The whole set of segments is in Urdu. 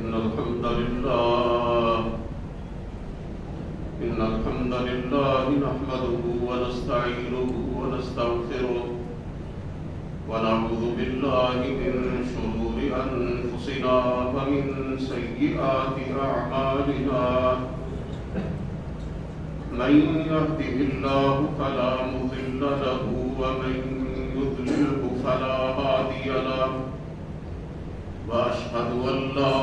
إن الحمد لله نحمده ونستعينه ونستغفره ونعوذ بالله من شرور أنفسنا ومن سيئات أعمالنا من يهده الله فلا مضل له ومن يضلله فلا هادي له وأشهد أن لا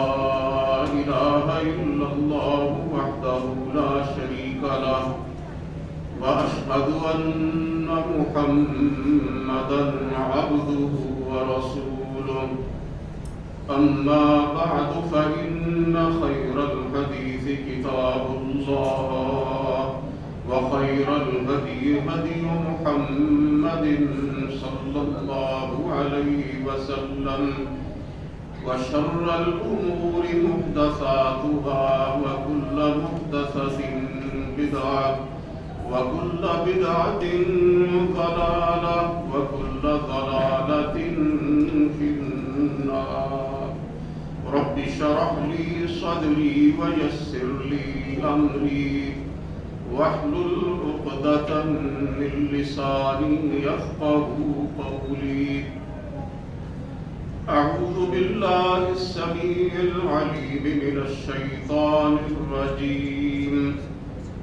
إله إلا الله وحده لا شريك له وأشهد أن محمدا عبده ورسوله أما بعد فإن خير الحديث كتاب الله وخير الهدي هدي محمد صلى الله عليه وسلم وشر الأمور محدثاتها وكل محدثة بدعة وكل بدعة ضلالة وكل ضلالة في النار رب اشرح لي صدري ويسر لي أمري واحلل عقدة من لساني يفقهوا قولي أعوذ بالله السميع العليم من الشيطان الرجيم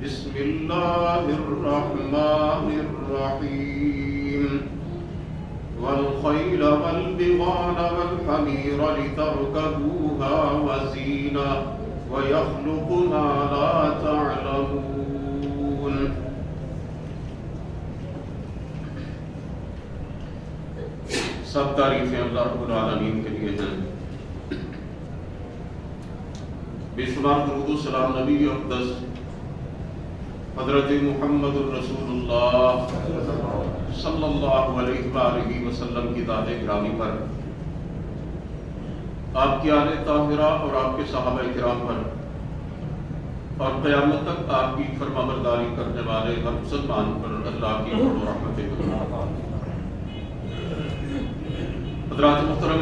بسم الله الرحمن الرحيم والخيل والبغال والحمير لتركبوها وزينة ويخلق ما لا تعلمون سب تعریفیں اللہ رب العالمین کے لیے ہیں، بے شمار درود و سلام نبی اقدس حضرت محمد الرسول اللہ صلی اللہ علیہ وآلہ وسلم کی ذات گرامی پر، آپ کی آل طاہرہ اور آپ کے صحابہ کرام پر، اور قیامت تک آپ کی فرمانبرداری کرنے والے ہر مسلمان پر اللہ کی فضل و رحمت ہے۔ حضرات محترم،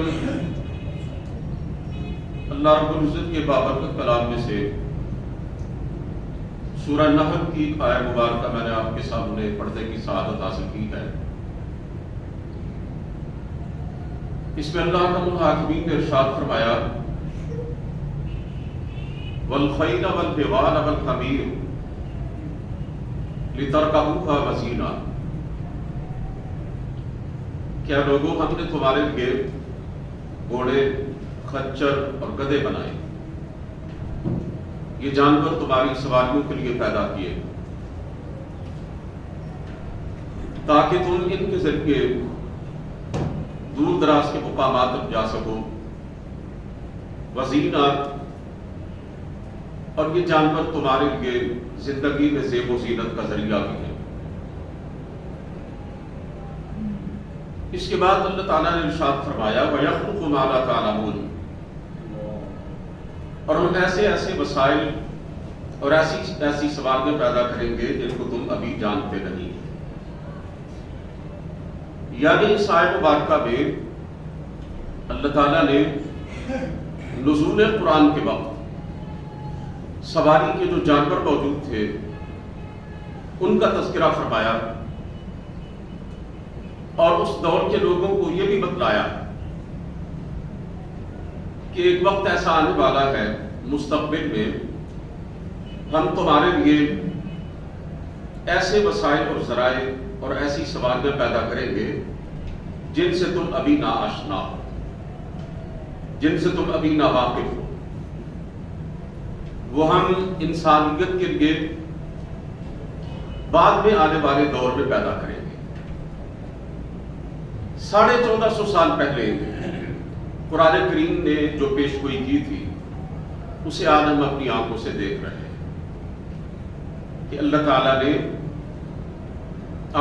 اللہ رب العزت کے بابرکت کلام میں سے سورہ نحل کی آیہ مبارکہ میں نے آپ کے سامنے پردے کی سعادت حاصل کی ہے۔ اس میں اللہ رب العالمین نے ارشاد فرمایا والخیل والبغال والحمیر لترکبوها وزینہ، کیا لوگوں ہم نے تمہارے لیے گھوڑے، خچر اور گدھے بنائے، یہ جانور تمہاری سواریوں کے لیے پیدا کیے تاکہ تم ان کے ذریعے دور دراز کے مقامات تک جا سکو، وزینہ، اور یہ جانور تمہارے لیے زندگی میں زیب و زینت کا ذریعہ بھی ہے۔ اس کے بعد اللہ تعالیٰ نے ارشاد فرمایا وَيَخْلُقُ مَا لَا تَعْلَمُونَ، اور ہم ایسے ایسے وسائل اور ایسی سواریاں پیدا کریں گے جن کو تم ابھی جانتے نہیں۔ یعنی اس آیت مبارکہ میں اللہ تعالیٰ نے نزول قرآن کے وقت سواری کے جو جانور موجود تھے ان کا تذکرہ فرمایا، اور اس دور کے لوگوں کو یہ بھی بتلایا کہ ایک وقت ایسا آنے والا ہے مستقبل میں، ہم تمہارے لیے ایسے وسائل اور ذرائع اور ایسی سواریاں پیدا کریں گے جن سے تم ابھی نا آشنا ہو، جن سے تم ابھی نا واقف ہو، وہ ہم انسانیت کے لیے بعد میں آنے والے دور میں پیدا کریں گے۔ 1450 سال پہلے قرآن کریم نے جو پیش گوئی کی تھی اسے آج ہم اپنی آنکھوں سے دیکھ رہے ہیں کہ اللہ تعالیٰ نے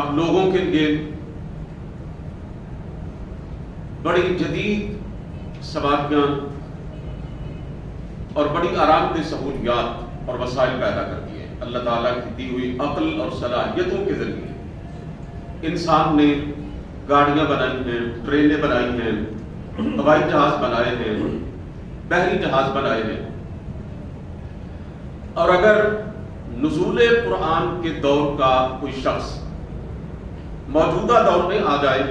اب لوگوں کے لیے بڑی جدید سواریاں اور بڑی آرام دہ سہولیات اور وسائل پیدا کر دیے۔ اللہ تعالیٰ کی دی ہوئی عقل اور صلاحیتوں کے ذریعے انسان نے گاڑیاں بنائی ہیں، ٹرینیں بنائی ہیں، ہوائی جہاز بنائے ہیں، بحری جہاز بنائے ہیں، اور اگر نزول قرآن کے دور کا کوئی شخص موجودہ دور میں آ جائے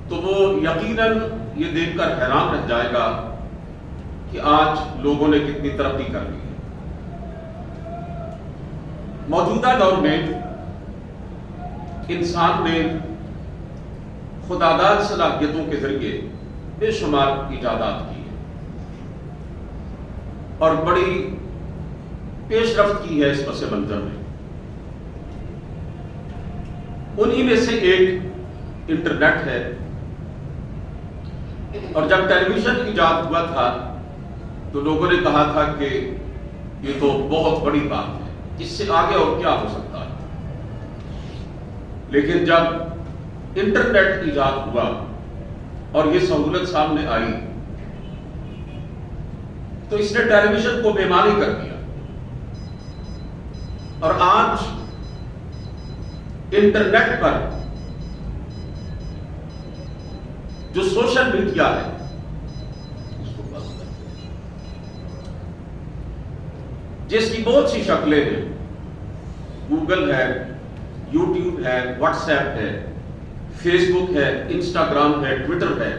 تو وہ یقیناً یہ دیکھ کر حیران رہ جائے گا کہ آج لوگوں نے کتنی ترقی کر لی ہے۔ موجودہ دور میں انسان نے خودآگاہ صلاحیتوں کے ذریعے بے شمار ایجادات کی ہے اور بڑی پیش رفت کی ہے اس پس منظر میں۔ انہی میں سے ایک انٹرنیٹ ہے، اور جب ٹیلی ویژن ایجاد ہوا تھا تو لوگوں نے کہا تھا کہ یہ تو بہت بڑی بات ہے، اس سے آگے اور کیا ہو سکتا ہے۔ لیکن جب انٹرنیٹ ایجاد ہوا اور یہ سہولت سامنے آئی تو اس نے ٹیلی ویژن کو بے معنی کر دیا، اور آج انٹرنیٹ پر جو سوشل میڈیا ہے جس کی بہت سی شکلیں ہیں، گوگل ہے، یوٹیوب ہے، واٹس ایپ ہے، فیس بک ہے، انسٹاگرام ہے، ٹویٹر ہے،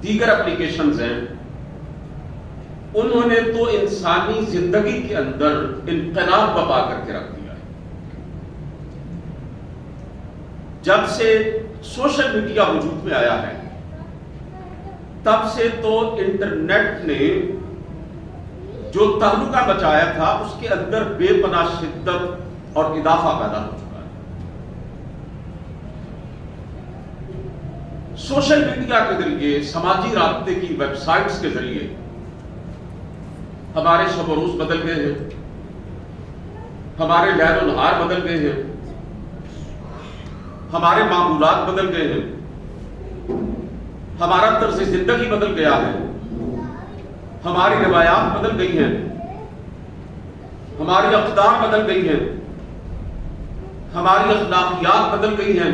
دیگر اپلیکیشنز ہیں، انہوں نے تو انسانی زندگی کے اندر انقلاب برپا کر کے رکھ دیا ہے۔ جب سے سوشل میڈیا وجود میں آیا ہے تب سے تو انٹرنیٹ نے جو تعلقہ بچایا تھا اس کے اندر بے پناہ شدت اور اضافہ پیدا ہو چکا ہے۔ سوشل میڈیا کے ذریعے، سماجی رابطے کی ویب سائٹس کے ذریعے ہمارے شب و روز بدل گئے ہیں، ہمارے لیل و نہار بدل گئے ہیں، ہمارے معمولات بدل گئے ہیں، ہمارا طرز زندگی بدل گیا ہے، ہماری روایات بدل گئی ہیں، ہماری اقدار بدل گئی ہیں، ہماری اخلاقیات بدل گئی ہیں،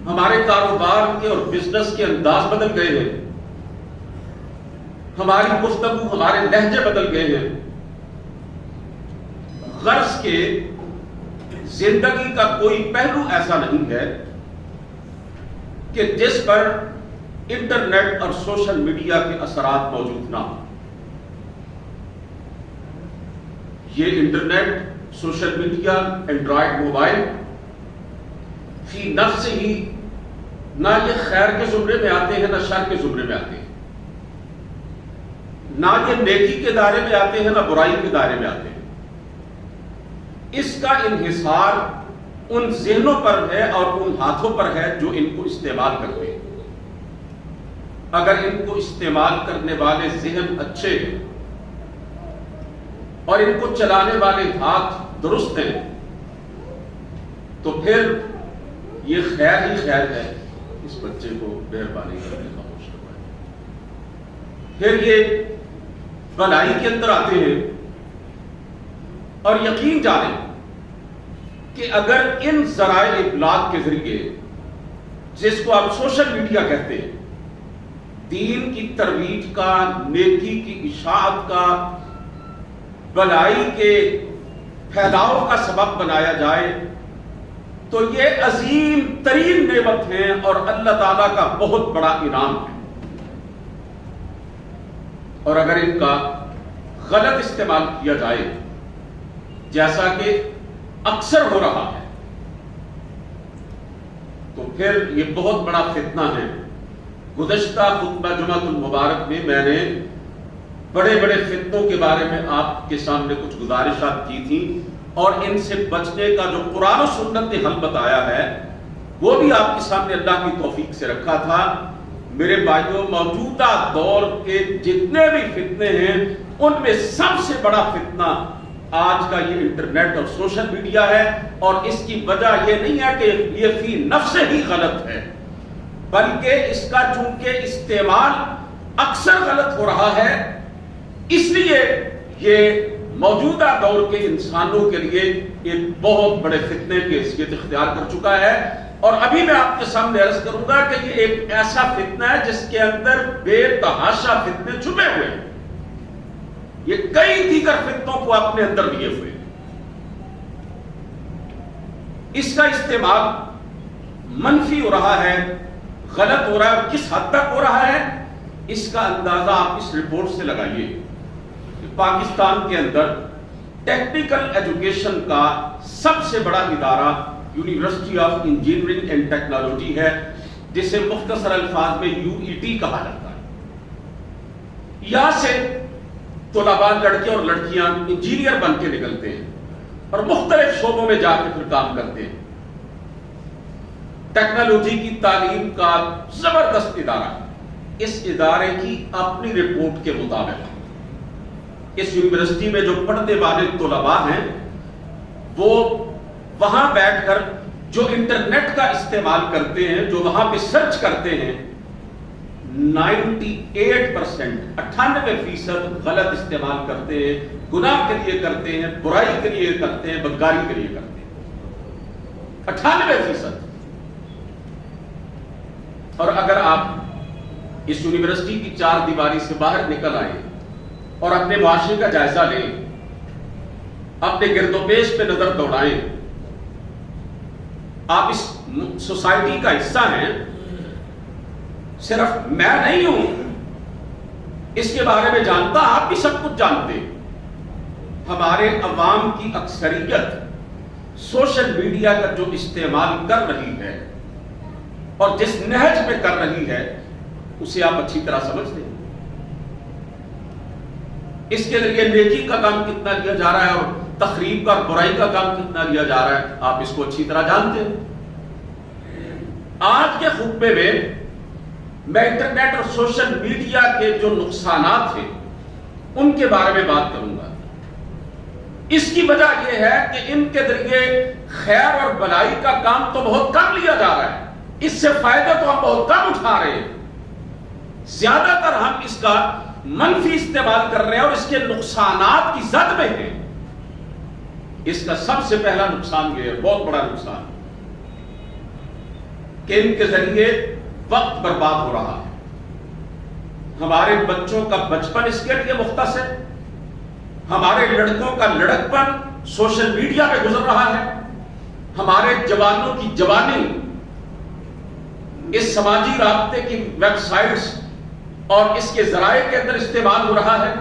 ہمارے کاروبار کے اور بزنس کے انداز بدل گئے ہیں، ہماری گفتگو، ہمارے لہجے بدل گئے ہیں۔ غرض کے زندگی کا کوئی پہلو ایسا نہیں ہے کہ جس پر انٹرنیٹ اور سوشل میڈیا کے اثرات موجود نہ ہوں۔ یہ internet, social media, Android mobile فی نفس ہی نہ یہ خیر کے زمرے میں آتے ہیں نہ شر کے زمرے میں آتے ہیں، نہ یہ نیکی کے دائرے میں آتے ہیں نہ برائی کے دائرے میں آتے ہیں۔ اس کا انحصار ان ذہنوں پر ہے اور ان ہاتھوں پر ہے جو ان کو استعمال کرتے ہیں۔ اگر ان کو استعمال کرنے والے ذہن اچھے ہیں اور ان کو چلانے والے ہاتھ درست ہیں تو پھر یہ خیر ہی خیر ہے۔ اس بچے کو مہربانی کرنے کا خاموش کروائیں۔ پھر یہ بھلائی کے اندر آتے ہیں، اور یقین جانیں کہ اگر ان ذرائع ابلاغ کے ذریعے، جس کو آپ سوشل میڈیا کہتے ہیں، دین کی ترویج کا، نیکی کی اشاعت کا، بھلائی کے پھیلاؤ کا سبب بنایا جائے تو یہ عظیم ترین نعمت ہے اور اللہ تعالیٰ کا بہت بڑا انعام ہے۔ اور اگر ان کا غلط استعمال کیا جائے جیسا کہ اکثر ہو رہا ہے تو پھر یہ بہت بڑا فتنہ ہے۔ گزشتہ خطبہ جمعۃ المبارک میں میں نے بڑے بڑے فتنوں کے بارے میں آپ کے سامنے کچھ گزارشات کی تھی، اور ان سے بچنے کا جو قرآن و سنت نے حل بتایا ہے وہ بھی آپ کے سامنے اللہ کی توفیق سے رکھا تھا۔ میرے بھائیوں، موجودہ دور کے جتنے بھی فتنے ہیں ان میں سب سے بڑا فتنہ آج کا یہ انٹرنیٹ اور سوشل میڈیا ہے، اور اس کی وجہ یہ نہیں ہے کہ یہ فی نفس ہی غلط ہے، بلکہ اس کا چونکہ استعمال اکثر غلط ہو رہا ہے، اس لیے یہ موجودہ دور کے انسانوں کے لیے ایک بہت بڑے فتنے کی حیثیت اختیار کر چکا ہے، اور ابھی میں آپ کے سامنے عرض کروں گا کہ یہ ایک ایسا فتنہ ہے جس کے اندر بے تحاشا فتنے چھپے ہوئے ہیں، یہ کئی دیگر فتنوں کو اپنے اندر لیے ہوئے ہیں۔ اس کا استعمال منفی ہو رہا ہے، غلط ہو رہا ہے، اور کس حد تک ہو رہا ہے اس کا اندازہ آپ اس رپورٹ سے لگائیے کہ پاکستان کے اندر ٹیکنیکل ایجوکیشن کا سب سے بڑا ادارہ university of engineering and technology ہے، جسے مختصر الفاظ میں UET کہا جاتا ہے۔ یہاں سے طلباء لڑکے اور لڑکیاں انجینئر بن کے نکلتے ہیں اور مختلف شعبوں میں جا کے پھر کام کرتے ہیں۔ ٹیکنالوجی کی تعلیم کا زبردست ادارہ ہے۔ اس ادارے کی اپنی رپورٹ کے مطابق اس یونیورسٹی میں جو پڑھنے والے طلباء ہیں وہ وہاں بیٹھ کر جو انٹرنیٹ کا استعمال کرتے ہیں، جو وہاں پہ سرچ کرتے ہیں، 98% 98% غلط استعمال کرتے ہیں، گناہ کے لیے کرتے ہیں، برائی کے لیے کرتے ہیں، بدکاری کے لیے کرتے ہیں، 98%۔ اور اگر آپ اس یونیورسٹی کی چار دیواری سے باہر نکل آئیں اور اپنے معاشرے کا جائزہ لیں، اپنے گرد و پیش پہ نظر دوڑائیں، آپ اس سوسائٹی کا حصہ ہیں، صرف میں نہیں ہوں اس کے بارے میں جانتا، آپ بھی سب کچھ جانتے۔ ہمارے عوام کی اکثریت سوشل میڈیا کا جو استعمال کر رہی ہے اور جس نہج میں کر رہی ہے اسے آپ اچھی طرح سمجھتے ہیں۔ اس کے ذریعے نیکی کا کام کتنا لیا جا رہا ہے اور تخریب کا اور برائی کا کام کتنا لیا جا رہا ہے، آپ اس کو اچھی طرح جانتے ہیں۔ آج کے خطبے میں انٹرنیٹ اور سوشل میڈیا کے جو نقصانات ہیں ان کے بارے میں بات کروں گا۔ اس کی وجہ یہ ہے کہ ان کے ذریعے خیر اور بلائی کا کام تو بہت کم لیا جا رہا ہے، اس سے فائدہ تو ہم بہت کم اٹھا رہے ہیں، زیادہ تر ہم اس کا منفی استعمال کر رہے ہیں اور اس کے نقصانات کی زد میں ہیں۔ اس کا سب سے پہلا نقصان یہ ہے، بہت بڑا نقصان، کہ ان کے ذریعے وقت برباد ہو رہا ہے۔ ہمارے بچوں کا بچپن اس کے لیے مختص ہے، ہمارے لڑکوں کا لڑکپن سوشل میڈیا پہ گزر رہا ہے، ہمارے جوانوں کی جوانی اس سماجی رابطے کی ویب سائٹس اور اس کے ذرائع کے اندر استعمال ہو رہا ہے۔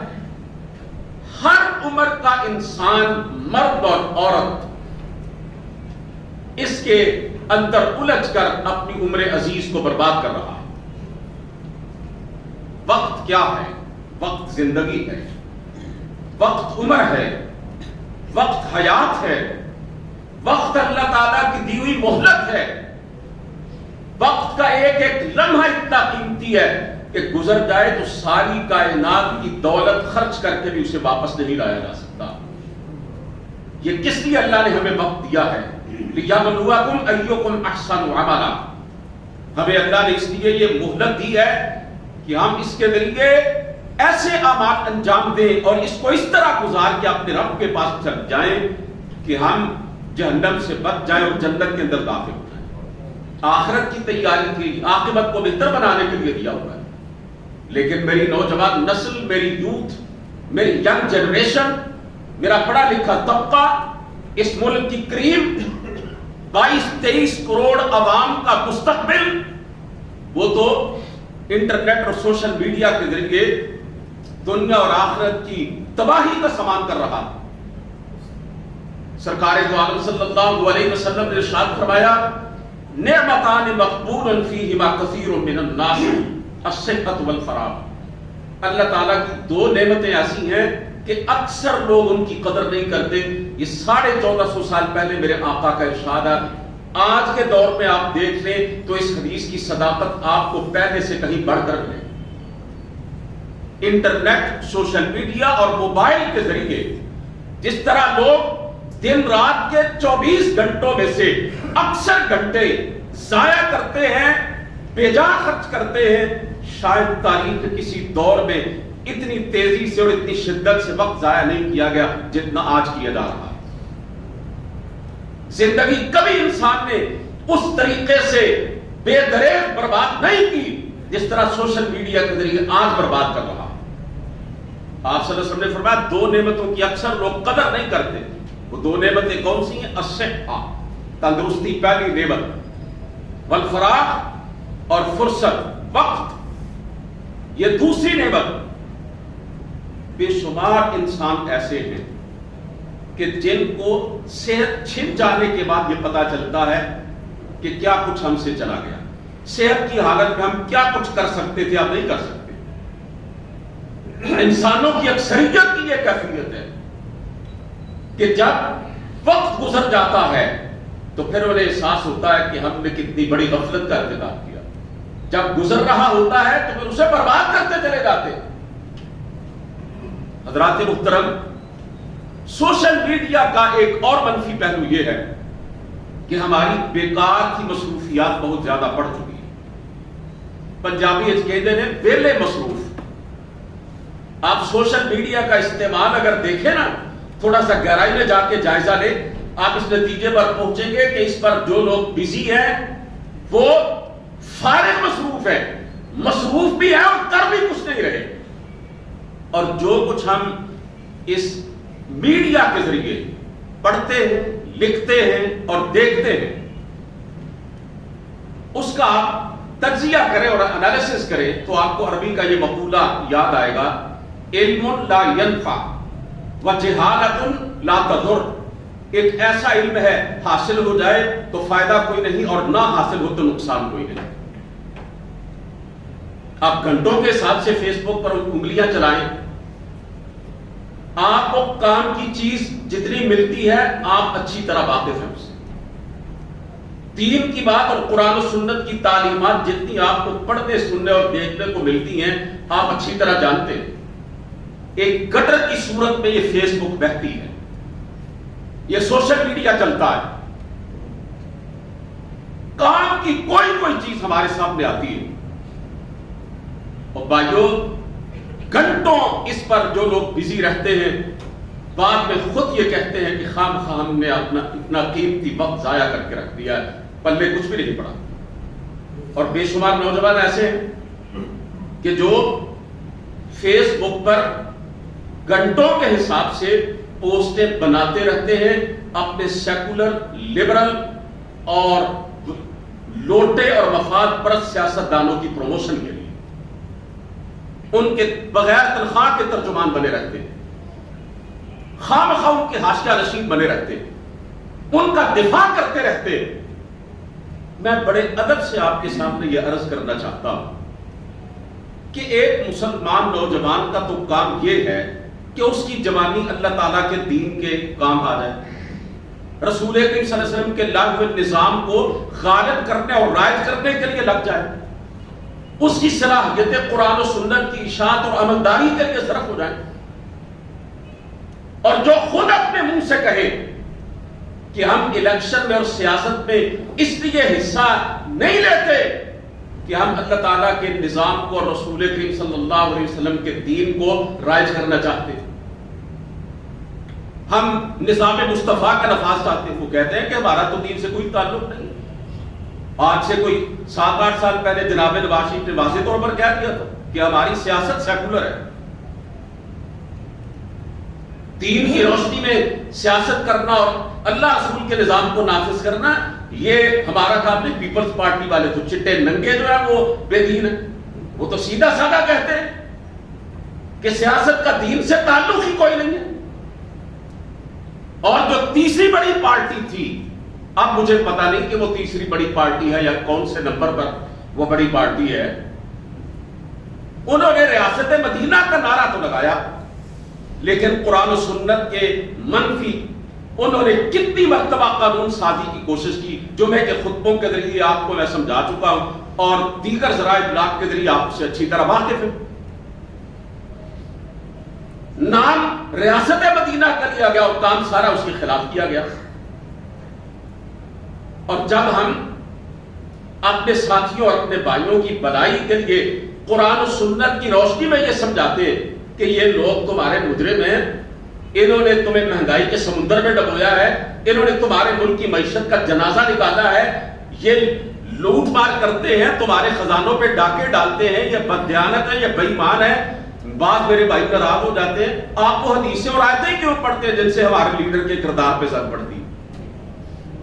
ہر عمر کا انسان، مرد اور عورت، اس کے اندر الجھ کر اپنی عمر عزیز کو برباد کر رہا ہے۔ وقت کیا ہے؟ وقت زندگی ہے، وقت عمر ہے، وقت حیات ہے، وقت اللہ تعالیٰ کی دی ہوئی مہلت ہے۔ وقت کا ایک ایک لمحہ اتنا قیمتی ہے کہ گزر جائے تو ساری کائنات کی دولت خرچ کر کے بھی اسے واپس نہیں لایا جا سکتا۔ یہ کس لیے اللہ نے ہمیں وقت دیا ہے؟ لِيَبْلُوَكُمْ أَيُّكُمْ أَحْسَنُ عَمَلًا۔ ہمیں اللہ نے اس لیے یہ مہلت دی ہے کہ ہم اس کے ذریعے ایسے اعمال انجام دیں اور اس کو اس طرح گزار کے اپنے رب کے پاس چل جائیں کہ ہم جہنم سے بچ جائیں اور جنت کے اندر داخل ہو جائیں۔ آخرت کی تیاری کے لیے، عاقبت کو بہتر بنانے کے لیے دیا ہوا ہے۔ لیکن میری نوجوان نسل، میری یوتھ، میری ینگ جنریشن، میرا پڑھا لکھا طبقہ، اس ملک کی قریب 22-23 کروڑ عوام کا مستقبل وہ تو انٹرنیٹ اور سوشل میڈیا کے ذریعے دنیا اور آخرت کی تباہی کا سامان کر رہا۔ سرکار دو عالم صلی اللہ علیہ وسلم نے ارشاد فرمایا، نعمتان مقبول فیہما کثیر من الناس، الصحت والفراغ۔ اللہ تعالیٰ کی دو نعمتیں ایسی ہیں کہ اکثر لوگ ان کی قدر نہیں کرتے۔ یہ 1450 سال پہلے میرے آقا کا ارشاد ہے۔ آج کے دور میں آپ دیکھ لیں تو اس حدیث کی صداقت آپ کو پہلے سے کہیں بڑھ کر ملے۔ انٹرنیٹ، سوشل میڈیا اور موبائل کے ذریعے جس طرح لوگ دن رات کے 24 گھنٹوں میں سے اکثر گھنٹے ضائع کرتے ہیں، بے جا خرچ کرتے ہیں، شاید تاریخ کے کسی دور میں اتنی تیزی سے اور اتنی شدت سے وقت ضائع نہیں کیا گیا جتنا آج کیا جا رہا ہے۔ زندگی کبھی انسان نے اس طریقے سے بے دریغ برباد نہیں کی جس طرح سوشل میڈیا کے ذریعے آج برباد کر رہا۔ آپ صلی اللہ علیہ وسلم نے فرمایا دو نعمتوں کی اکثر لوگ قدر نہیں کرتے، وہ دو نعمتیں کون سی ہیں؟ الصحہ، تندرستی پہلی نعمت، والفراغ، اور فرصت، وقت یہ دوسری نعمت۔ بے شمار انسان ایسے ہیں کہ جن کو صحت چھن جانے کے بعد یہ پتا چلتا ہے کہ کیا کچھ ہم سے چلا گیا، صحت کی حالت میں ہم کیا کچھ کر سکتے تھے اب نہیں کر سکتے۔ انسانوں کی اکثریت کی یہ کیفیت ہے کہ جب وقت گزر جاتا ہے تو پھر انہیں احساس ہوتا ہے کہ ہم نے کتنی بڑی غفلت کا ارتکاب کیا۔ جب گزر رہا ہوتا ہے تو پھر اسے برباد کرتے چلے جاتے۔ حضرات محترم، سوشل میڈیا کا ایک اور منفی پہلو یہ ہے کہ ہماری بیکار کی مصروفیات بہت زیادہ بڑھ چکی ہیں۔ پنجابی کہتے ہیں ویلے مصروف۔ آپ سوشل میڈیا کا استعمال اگر دیکھیں نا، تھوڑا سا گہرائی میں جا کے جائزہ لیں، آپ اس نتیجے پر پہنچیں گے کہ اس پر جو لوگ بزی ہیں وہ فارغ مصروف ہیں، مصروف بھی ہیں اور کر بھی کچھ نہیں رہے۔ اور جو کچھ ہم اس میڈیا کے ذریعے پڑھتے ہیں، لکھتے ہیں اور دیکھتے ہیں، اس کا آپ تجزیہ کریں اور انالیسس کریں تو آپ کو عربی کا یہ مقولہ یاد آئے گا، علم لا ينفع وجہالۃ لا تضر۔ ایک ایسا علم ہے حاصل ہو جائے تو فائدہ کوئی نہیں اور نہ حاصل ہو تو نقصان کوئی نہیں۔ آپ گھنٹوں کے حساب سے فیس بک پر انگلیاں چلائیں، آپ کو کام کی چیز جتنی ملتی ہے آپ اچھی طرح واقف ہیں اس سے۔ دین کی بات اور قرآن و سنت کی تعلیمات جتنی آپ کو پڑھنے، سننے اور دیکھنے کو ملتی ہیں آپ اچھی طرح جانتے ہیں۔ ایک گٹر کی صورت میں یہ فیس بک بہتی ہے، یہ سوشل میڈیا چلتا ہے، کام کی کوئی چیز ہمارے سامنے آتی ہے، اور بھائیوں گھنٹوں اس پر جو لوگ بزی رہتے ہیں بعد میں خود یہ کہتے ہیں کہ خام خواہ ہم نے اپنا اتنا قیمتی وقت ضائع کر کے رکھ دیا ہے، پلے کچھ بھی نہیں پڑا۔ اور بے شمار نوجوان ایسے ہیں کہ جو فیس بک پر گھنٹوں کے حساب سے پوسٹیں بناتے رہتے ہیں اپنے سیکولر، لبرل اور لوٹے اور مفاد پرست سیاستدانوں کی پروموشن کے لیے، ان کے بغیر تنخواہ کے ترجمان بنے رہتے ہیں، خام خواہ ان کے حاشیہ نشین بنے رہتے ہیں، ان کا دفاع کرتے رہتے ہیں۔ میں بڑے ادب سے آپ کے سامنے یہ عرض کرنا چاہتا ہوں کہ ایک مسلمان نوجوان کا تو کام یہ ہے کہ اس کی جوانی اللہ تعالیٰ کے دین کے کام آ جائے، رسول کریم صلی اللہ علیہ وسلم کے لائے ہوئے نظام کو غالب کرنے اور رائج کرنے کے لیے لگ جائے، اس کی صلاحیتیں قرآن و سنت کی اشاعت اور عملداری کے لیے صرف ہو جائیں۔ اور جو خود اپنے منہ سے کہے کہ ہم الیکشن میں اور سیاست میں اس لیے حصہ نہیں لیتے کہ ہم اللہ تعالیٰ کے نظام کو اور رسول کریم صلی اللہ علیہ وسلم کے دین کو رائج کرنا چاہتے ہیں، ہم نظام مصطفیٰ کا نفاذ چاہتے ہیں، وہ کہتے ہیں کہ ہمارا تو دین سے کوئی تعلق نہیں۔ آج سے کوئی 7-8 سال پہلے جناب نواز شریف نے واضح طور پر کہہ دیا تھا کہ ہماری سیاست سیکولر ہے، دین کی روشنی میں سیاست کرنا اور اللہ رسول کے نظام کو نافذ کرنا یہ ہمارا کام نہیں۔ پیپلز پارٹی والے تو چٹے ننگے جو ہیں وہ بے دین ہیں، وہ تو سیدھا سادہ کہتے ہیں کہ سیاست کا دین سے تعلق ہی کوئی نہیں ہے۔ اور جو تیسری بڑی پارٹی تھی، اب مجھے پتا نہیں کہ وہ تیسری بڑی پارٹی ہے یا کون سے نمبر پر وہ بڑی پارٹی ہے، انہوں نے ریاست مدینہ کا نعرہ تو لگایا لیکن قرآن و سنت کے منفی انہوں نے کتنی مرتبہ قانون سازی کی کوشش کی، جو میں کہ خطبوں کے ذریعے آپ کو میں سمجھا چکا ہوں اور دیگر ذرائع ابلاغ کے ذریعے آپ سے اچھی طرح واقف ہیں۔ نام ریاست مدینہ کا لیا گیا اور کام سارا اس کے خلاف کیا گیا۔ اور جب ہم اپنے ساتھیوں اور اپنے بھائیوں کی بھلائی کے لیے قرآن و سنت کی روشنی میں یہ سمجھاتے ہیں کہ یہ لوگ تمہارے مجرم ہیں، انہوں نے تمہیں مہنگائی کے سمندر میں ڈبویا ہے، انہوں نے تمہارے ملک کی معیشت کا جنازہ نکالا ہے، یہ لوٹ مار کرتے ہیں، تمہارے خزانوں پہ ڈاکے ڈالتے ہیں، یہ بددیانت ہے، یہ بے ایمان ہے۔ بعض میرے بھائی ناراض ہو جاتے ہیں، آپ وہ حدیثیں اور آیتیں کیوں پڑھتے ہیں جن سے ہمارے لیڈر کے کردار پہ زد پڑتی ہے؟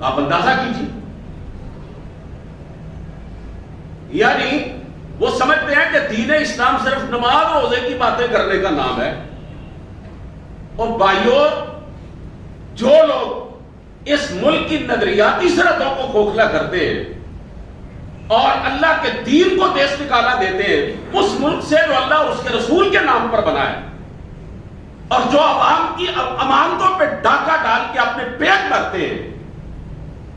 آپ اندازہ کیجیے۔ یعنی وہ سمجھتے ہیں کہ دین اسلام صرف نماز روزے کی باتیں کرنے کا نام ہے۔ اور بھائیوں، جو لوگ اس ملک کی نظریاتی سرحدوں کو کھوکھلا کرتے ہیں اور اللہ کے دین کو دیس نکالا دیتے ہیں، اس ملک سے جو اللہ اور اس کے رسول کے نام پر بنا ہے، اور جو عوام کی امانتوں پہ ڈاکہ ڈال کے اپنے پیٹ بھرتے ہیں،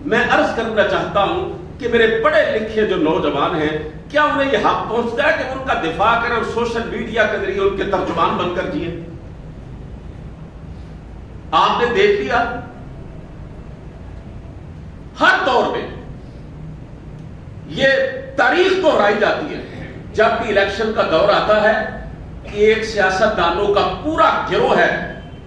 میں عرض کرنا چاہتا ہوں کہ میرے پڑھے لکھے جو نوجوان ہیں، کیا انہیں یہ حق پہنچتا ہے کہ ان کا دفاع کریں اور سوشل میڈیا کے ذریعے ان کے ترجمان بن کر جیے؟ آپ نے دیکھ لیا ہر دور میں یہ تاریخ دہرائی جاتی ہے، جب بھی الیکشن کا دور آتا ہے، ایک سیاست دانوں کا پورا گروہ ہے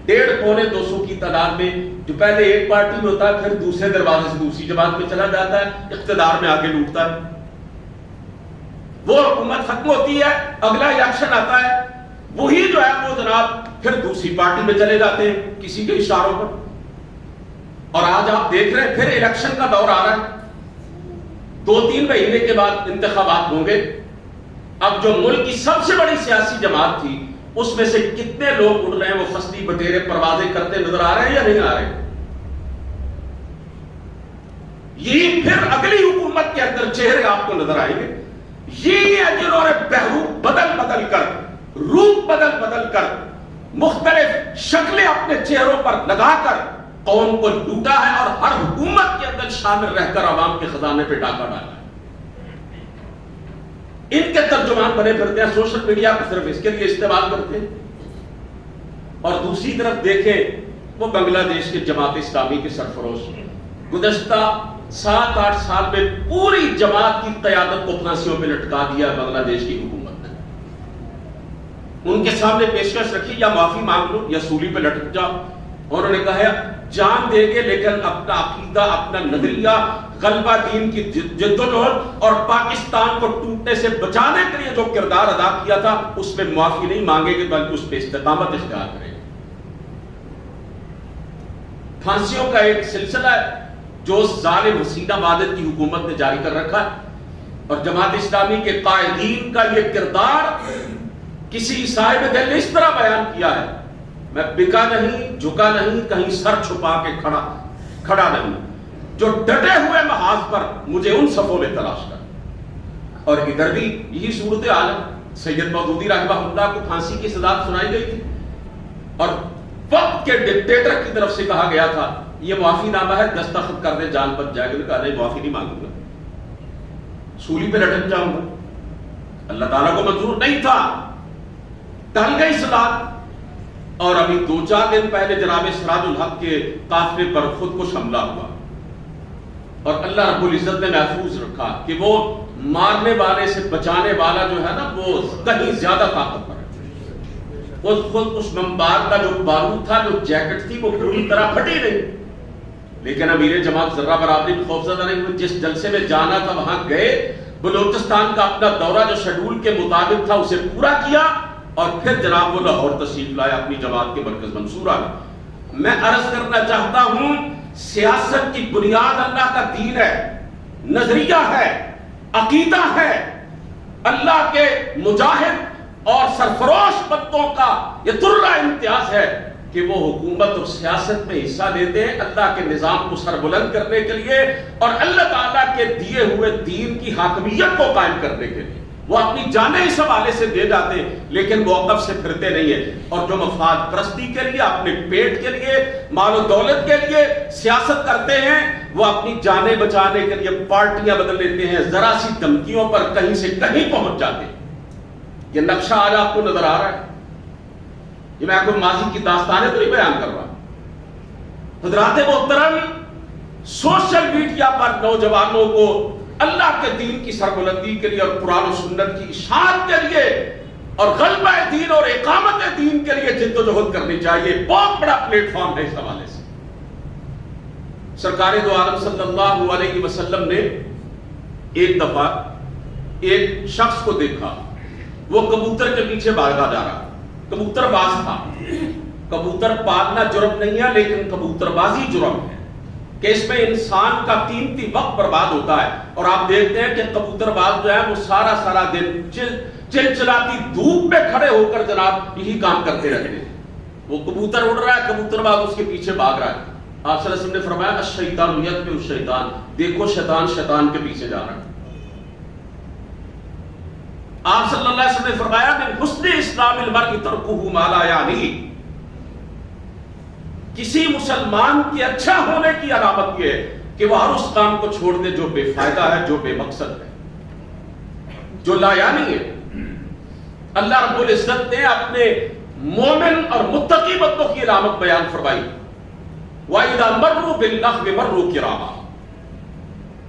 150 پونے 200 کی تعداد میں، جو پہلے ایک پارٹی میں ہوتا ہے، پھر دوسرے دروازے سے دوسری جماعت میں چلا جاتا ہے، اقتدار میں آگے لوٹتا ہے۔ وہ حکومت ختم ہوتی ہے، اگلا الیکشن آتا ہے، وہی جو ہے وہ جناب پھر دوسری پارٹی میں چلے جاتے ہیں کسی کے اشاروں پر۔ اور آج آپ دیکھ رہے ہیں پھر الیکشن کا دور آ رہا ہے، 2-3 مہینے کے بعد انتخابات ہوں گے۔ اب جو ملک کی سب سے بڑی سیاسی جماعت تھی، اس میں سے کتنے لوگ اڑ رہے ہیں، وہ فصلی بٹیرے پروازیں کرتے نظر آ رہے ہیں یا نہیں آ رہے؟ یہ پھر اگلی حکومت کے اندر چہرے آپ کو نظر آئیں گے، یہ ہے جنہوں نے بہروپ بدل بدل کر، روپ بدل بدل کر، مختلف شکلیں اپنے چہروں پر لگا کر قوم کو لوٹا ہے، اور ہر حکومت کے اندر شامل رہ کر عوام کے خزانے پہ ڈاکہ ڈالا ہے۔ ان کے ترجمان بنے پھرتے ہیں، سوشل میڈیا کو صرف اس کے لیے استعمال کرتے ہیں۔ اور دوسری طرف دیکھیں، وہ بنگلہ دیش کے جماعت اسلامی کے سرفروش گزشتہ 7-8 سال میں پوری جماعت کی قیادت کو پھانسیوں پہ لٹکا دیا بنگلہ دیش کی حکومت نے۔ ان کے سامنے پیشکش رکھی، یا معافی مانگ لو یا سولی پہ لٹک جاؤ۔ انہوں نے کہا جان دیں گے لیکن اپنا عقیدہ، اپنا نظریہ، غلبہ دین کی جدوجہد اور پاکستان کو ٹوٹنے سے بچانے کے لیے جو کردار ادا کیا تھا، اس میں معافی نہیں مانگیں گے بلکہ اس پہ استقامت اختیار کریں گے۔ پھانسیوں کا ایک سلسلہ ہے جو ظالم حسین عبادت کی حکومت نے جاری کر رکھا ہے، اور جماعت اسلامی کے قائدین کا یہ کردار کسی صاحب دل نے اس طرح بیان کیا ہے، میں بکا نہیں، جھکا نہیں، کہیں سر چھپا کے کھڑا نہیں، جو ڈٹے ہوئے محاذ پر مجھے ان صفوں میں تلاش کر۔ اور ادھر بھی یہی صورتحال ہے، سید مودودی رحمہ اللہ کو پھانسی کی سزا سنائی گئی تھی، اور وقت کے ڈکٹیٹر کی طرف سے کہا گیا تھا یہ معافی نامہ ہے، دستخط کر دے جان بچ جائے گا۔ کہا نہیں، معافی نہیں مانگوں گا، سولی پہ لٹک جاؤں گا۔ اللہ تعالیٰ کو منظور نہیں تھا، ٹل گئی سزا۔ اور ابھی 2-4 دن پہلے جناب سراج الحق کے قافلے پر خودکش حملہ ہوا، اور اللہ رب العزت نے محفوظ رکھا کہ وہ مارنے والے سے بچانے والا جو ہے نا، وہ کہیں زیادہ طاقتور ہے۔ وہ خودکش بمبار کا جو بارود تھا، جو جیکٹ تھی، وہ پوری طرح پھٹی نہیں، لیکن امیر جماعت ذرہ برابری بھی خوفزدہ نہیں ہوئے۔ جس جلسے میں جانا تھا وہاں گئے، بلوچستان کا اپنا دورہ جو شیڈول کے مطابق تھا اسے پورا کیا، اور پھر جناب وہ لاہور تشریف لائے اپنی جماعت کے مرکز منصورہ میں۔ میں عرض کرنا چاہتا ہوں، سیاست کی بنیاد اللہ کا دین ہے، نظریہ ہے، عقیدہ ہے۔ اللہ کے مجاہد اور سرفروش بندوں کا یہ ترہ امتیاز ہے کہ وہ حکومت اور سیاست میں حصہ لیتے ہیں اللہ کے نظام کو سربلند کرنے کے لیے اور اللہ تعالیٰ کے دیے ہوئے دین کی حاکمیت کو قائم کرنے کے لیے۔ وہ اپنی جانیں اس حوالے سے دے جاتے ہیں، لیکن موقف سے پھرتے نہیں ہیں، اور جو مفاد پرستی کے لیے، اپنے پیٹ کے لیے، مال و دولت کے لیے سیاست کرتے ہیں، وہ اپنی جانیں بچانے کے لیے پارٹیاں بدل لیتے ہیں، ذرا سی دھمکیوں پر کہیں سے کہیں پہنچ جاتے ہیں۔ یہ نقشہ آج آپ کو نظر آ رہا ہے، یہ میں آپ کو ماضی کی داستانیں تو نہیں بیان کر رہا۔ حضرات محترم، سوشل میڈیا پر نوجوانوں کو اللہ کے دین کی سربلندی کے لیے اور قرآن و سنت کی اشاعت کے لیے اور غلبہ دین اور اقامت دین کے لیے جد و جہد کرنی چاہیے۔ بہت بڑا پلیٹ فارم ہے اس حوالے سے۔ سرکار دو عالم صلی اللہ علیہ وسلم نے ایک دفعہ ایک شخص کو دیکھا، وہ کبوتر کے پیچھے بھاگا جا رہا، کبوتر باز تھا۔ کبوتر پالنا جرم نہیں ہے، لیکن کبوتر بازی جرم ہے کہ اس میں انسان کا قیمتی وقت برباد ہوتا ہے۔ اور آپ دیکھتے ہیں کہ کبوتر باز جو ہے وہ سارا دن چلچلاتی دھوپ میں کھڑے ہو کر جناب یہی کام کرتے رہتے ہیں۔ وہ کبوتر اڑ رہا ہے، کبوتر باز اس کے پیچھے بھاگ رہا ہے۔ آپ صلی اللہ علیہ وسلم نے فرمایا الشیطان یتبع الشیطان، دیکھو شیطان کے پیچھے جا رہا ہے۔ آپ صلی اللہ علیہ وسلم نے فرمایا من حسن اسلام المرء ترکہ ما لا یعنی، کسی مسلمان کے اچھا ہونے کی علامت یہ ہے کہ وہ ہر اس کام کو چھوڑ دے جو بے فائدہ ہے، جو بے مقصد ہے، جو لا یعنی ہے۔ اللہ رب العزت نے اپنے مومن اور متقی بندوں کی علامت بیان فرمائی، وَإِذَا مَرُّوا بِاللَّغْوِ مَرُّوا كِرَامًا،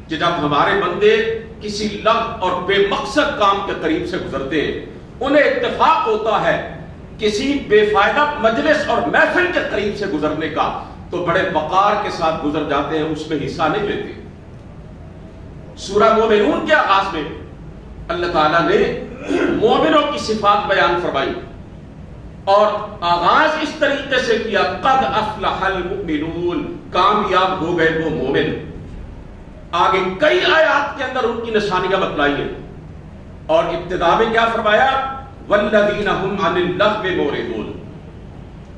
کہ جب ہمارے بندے کسی لغو اور بے مقصد کام کے قریب سے گزرتے ہیں، انہیں اتفاق ہوتا ہے کسی بے فائدہ مجلس اور محفل کے قریب سے گزرنے کا، تو بڑے وقار کے ساتھ گزر جاتے ہیں، اس میں حصہ نہیں لیتے۔ سورہ مومنون کے آغاز میں اللہ تعالیٰ نے مومنوں کی صفات بیان فرمائی اور آغاز اس طریقے سے کیا، قد افلح المؤمنون، کامیاب ہو گئے وہ مومن۔ آگے کئی آیات کے اندر ان کی نشانیاں بتلائی ہیں، اور ابتدا میں کیا فرمایا، والذین هم عن اللغو معرضون،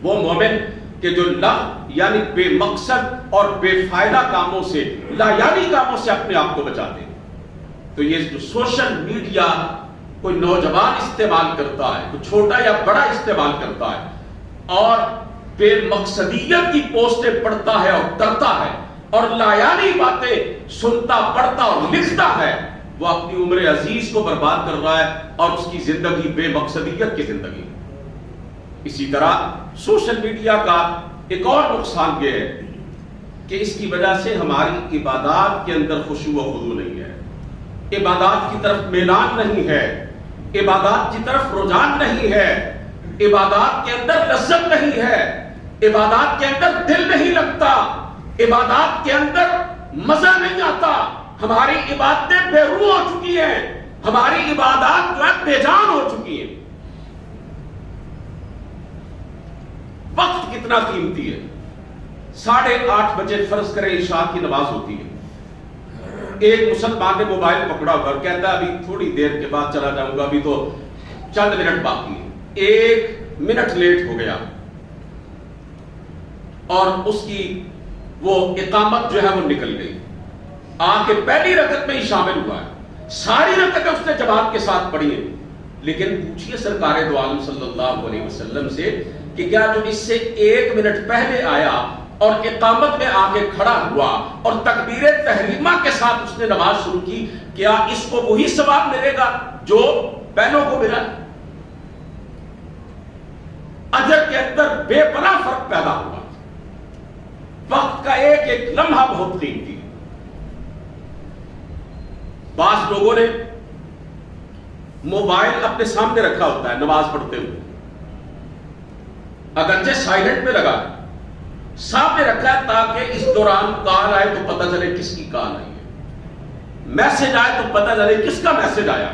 وہ مومن کہ جو لغو یعنی بے مقصد اور بے فائدہ کاموں سے، لا یعنی کاموں سے اپنے آپ کو بچاتے ہیں۔ تو یہ جو سوشل میڈیا کوئی نوجوان استعمال کرتا ہے، کوئی چھوٹا یا بڑا استعمال کرتا ہے اور بے مقصدیت کی پوسٹیں پڑھتا ہے اور کرتا ہے اور لا یعنی باتیں سنتا، پڑھتا اور لکھتا ہے، وہ اپنی عمر عزیز کو برباد کر رہا ہے اور اس کی زندگی بے مقصدیت کی زندگی۔ اسی طرح سوشل میڈیا کا ایک اور نقصان یہ ہے کہ اس کی وجہ سے ہماری عبادات کے اندر خشوع و خضوع نہیں ہے، عبادات کی طرف میلان نہیں ہے، عبادات کی طرف رجحان نہیں ہے، عبادات کے اندر لذت نہیں ہے، عبادات کے اندر دل نہیں لگتا، عبادات کے اندر مزہ نہیں آتا۔ ہماری عبادتیں بے روح ہو چکی ہیں، ہماری عبادات جو ہے بے جان ہو چکی ہیں۔ وقت کتنا قیمتی ہے، 8:30 بجے فرض کریں عشاء کی نماز ہوتی ہے، ایک مسلمان نے موبائل پکڑا ہوا اور کہتا ہے ابھی تھوڑی دیر کے بعد چلا جاؤں گا، ابھی تو چند منٹ باقی ہے، 1 منٹ لیٹ ہو گیا اور اس کی وہ اقامت جو ہے وہ نکل گئی، آ کے پہلی رکعت میں ہی شامل ہوا ہے، ساری رکعتیں اس نے جماعت کے ساتھ پڑھی ہیں، لیکن پوچھئے سرکار دو عالم صلی اللہ علیہ وسلم سے کہ کیا جو اس سے 1 منٹ پہلے آیا اور اقامت میں آ کے کھڑا ہوا اور تکبیر تحریمہ کے ساتھ اس نے نماز شروع کی، کیا اس کو وہی ثواب ملے گا جو پہلوں کو ملا؟ اجر کے اندر بے پناہ فرق پیدا ہوا۔ وقت کا ایک ایک لمحہ بہت قیمتی۔ بعض لوگوں نے موبائل اپنے سامنے رکھا ہوتا ہے نماز پڑھتے ہوئے، اگرچہ سائلنٹ میں لگا سامنے رکھا ہے تاکہ اس دوران کال آئے تو پتہ چلے کس کی کال آئی ہے، میسج آئے تو پتہ چلے کس کا میسج آیا۔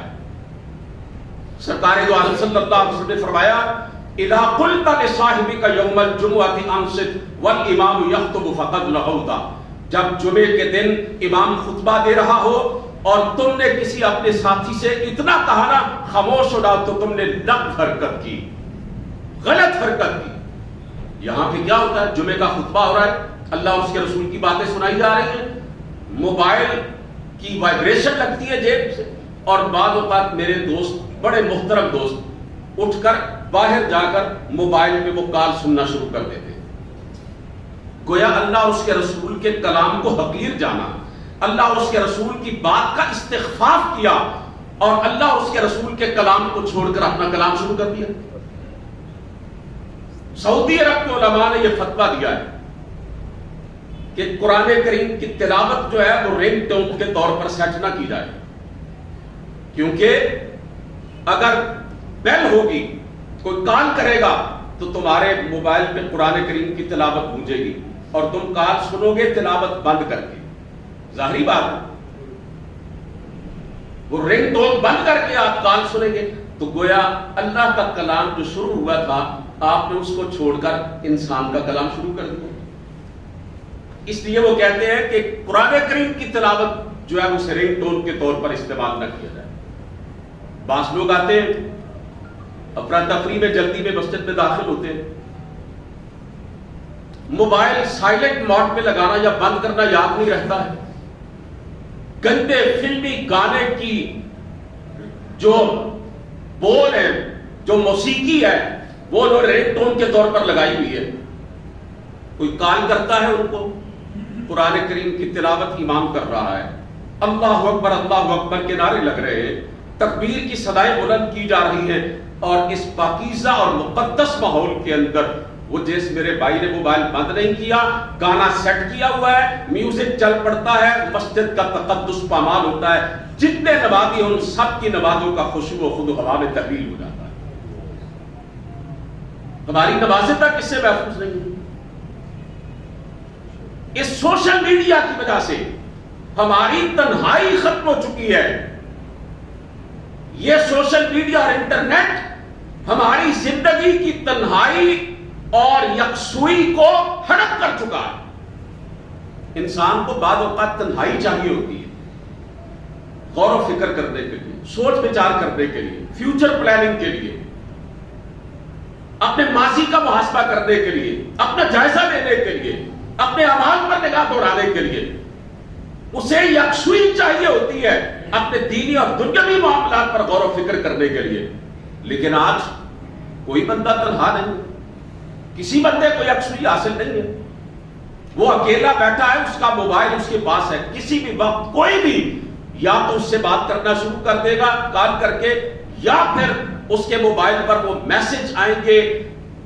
سرکار دو عالم صلی اللہ علیہ وسلم نے فرمایا اذا قلت لصاحبك يوم الجمعة انصت والامام يخطب فقد لغوت، جب جمعے کے دن امام خطبہ دے رہا ہو اور تم نے کسی اپنے ساتھی سے اتنا کہا نا خاموش ہو جاؤ، تو تم نے لغو حرکت کی، غلط حرکت کی۔ یہاں پہ کیا ہوتا ہے، جمعے کا خطبہ ہو رہا ہے، اللہ اور اس کے رسول کی باتیں سنائی جا رہی ہیں، موبائل کی وائبریشن لگتی ہے جیب سے، اور بعض اوقات میرے دوست، بڑے محترم دوست، اٹھ کر باہر جا کر موبائل پہ وہ کال سننا شروع کر دیتے، گویا اللہ اور اس کے رسول کے کلام کو حقیر جانا، اللہ اور اس کے رسول کی بات کا استخفاف کیا اور اللہ اور اس کے رسول کے کلام کو چھوڑ کر اپنا کلام شروع کر دیا۔ سعودی عرب کے علماء نے یہ فتویٰ دیا ہے کہ قرآن کریم کی تلاوت جو ہے وہ رنگ ٹون کے طور پر سیٹ نہ کی جائے، کیونکہ اگر بیل ہوگی، کوئی کال کرے گا تو تمہارے موبائل پہ قرآن کریم کی تلاوت گونجے گی، اور تم کال سنو گے تلاوت بند کر کے. ظاہری بات ہے وہ رنگ ٹون بند کر کے آپ کال سنیں گے تو گویا اللہ کا کلام جو شروع ہوا تھا آپ نے اس کو چھوڑ کر انسان کا کلام شروع کر دیا. اس لیے وہ کہتے ہیں کہ قرآن کریم کی تلاوت جو ہے اسے رنگ ٹون کے طور پر استعمال نہ کیا جائے. بعض لوگ آتے ہیں افراتفری میں جلدی میں مسجد میں داخل ہوتے ہیں, موبائل سائلنٹ موڈ میں لگانا یا بند کرنا یاد نہیں رہتا ہے, گندے فلمی گانے کی جو بول ہے, جو موسیقی ہے, وہ انہوں نے رنگ ٹون کے طور پر لگائی ہوئی ہے. کوئی کال کرتا ہے ان کو, قرآن کریم کی تلاوت امام کر رہا ہے, اللہ اکبر کے نعرے لگ رہے ہیں, تکبیر کی صدائیں بلند کی جا رہی ہیں, اور اس پاکیزہ اور مقدس ماحول کے اندر وہ جیسے میرے بھائی نے موبائل بند نہیں کیا, گانا سیٹ کیا ہوا ہے, میوزک چل پڑتا ہے, مسجد کا تقدس پامال ہوتا ہے. جتنے نمازی ہیں ان سب کی نمازوں کا خوشبو و خود ہوا میں تبدیل ہو جاتا ہے. ہماری نمازیں تک اس سے محفوظ نہیں ہیں. اس سوشل میڈیا کی وجہ سے ہماری تنہائی ختم ہو چکی ہے. یہ سوشل میڈیا اور انٹرنیٹ ہماری زندگی کی تنہائی اور یکسوئی کو ہڑپ کر چکا ہے. انسان کو بعض اوقات تنہائی چاہیے ہوتی ہے, غور و فکر کرنے کے لیے, سوچ وچار کرنے کے لیے, فیوچر پلاننگ کے لیے, اپنے ماضی کا محاسبہ کرنے کے لیے, اپنا جائزہ لینے کے لیے, اپنے اعمال پر نگاہ دوڑانے کے لیے. اسے یکسوئی چاہیے ہوتی ہے اپنے دینی اور دنیاوی معاملات پر غور و فکر کرنے کے لیے. لیکن آج کوئی بندہ تنہا نہیں, کسی بندے کو یکسوئی حاصل نہیں ہے. وہ اکیلا بیٹھا ہے, اس کا موبائل اس کے پاس ہے, کسی بھی وقت کوئی بھی یا تو اس سے بات کرنا شروع کر دے گا کال کر کے, یا پھر اس کے موبائل پر وہ میسج آئیں گے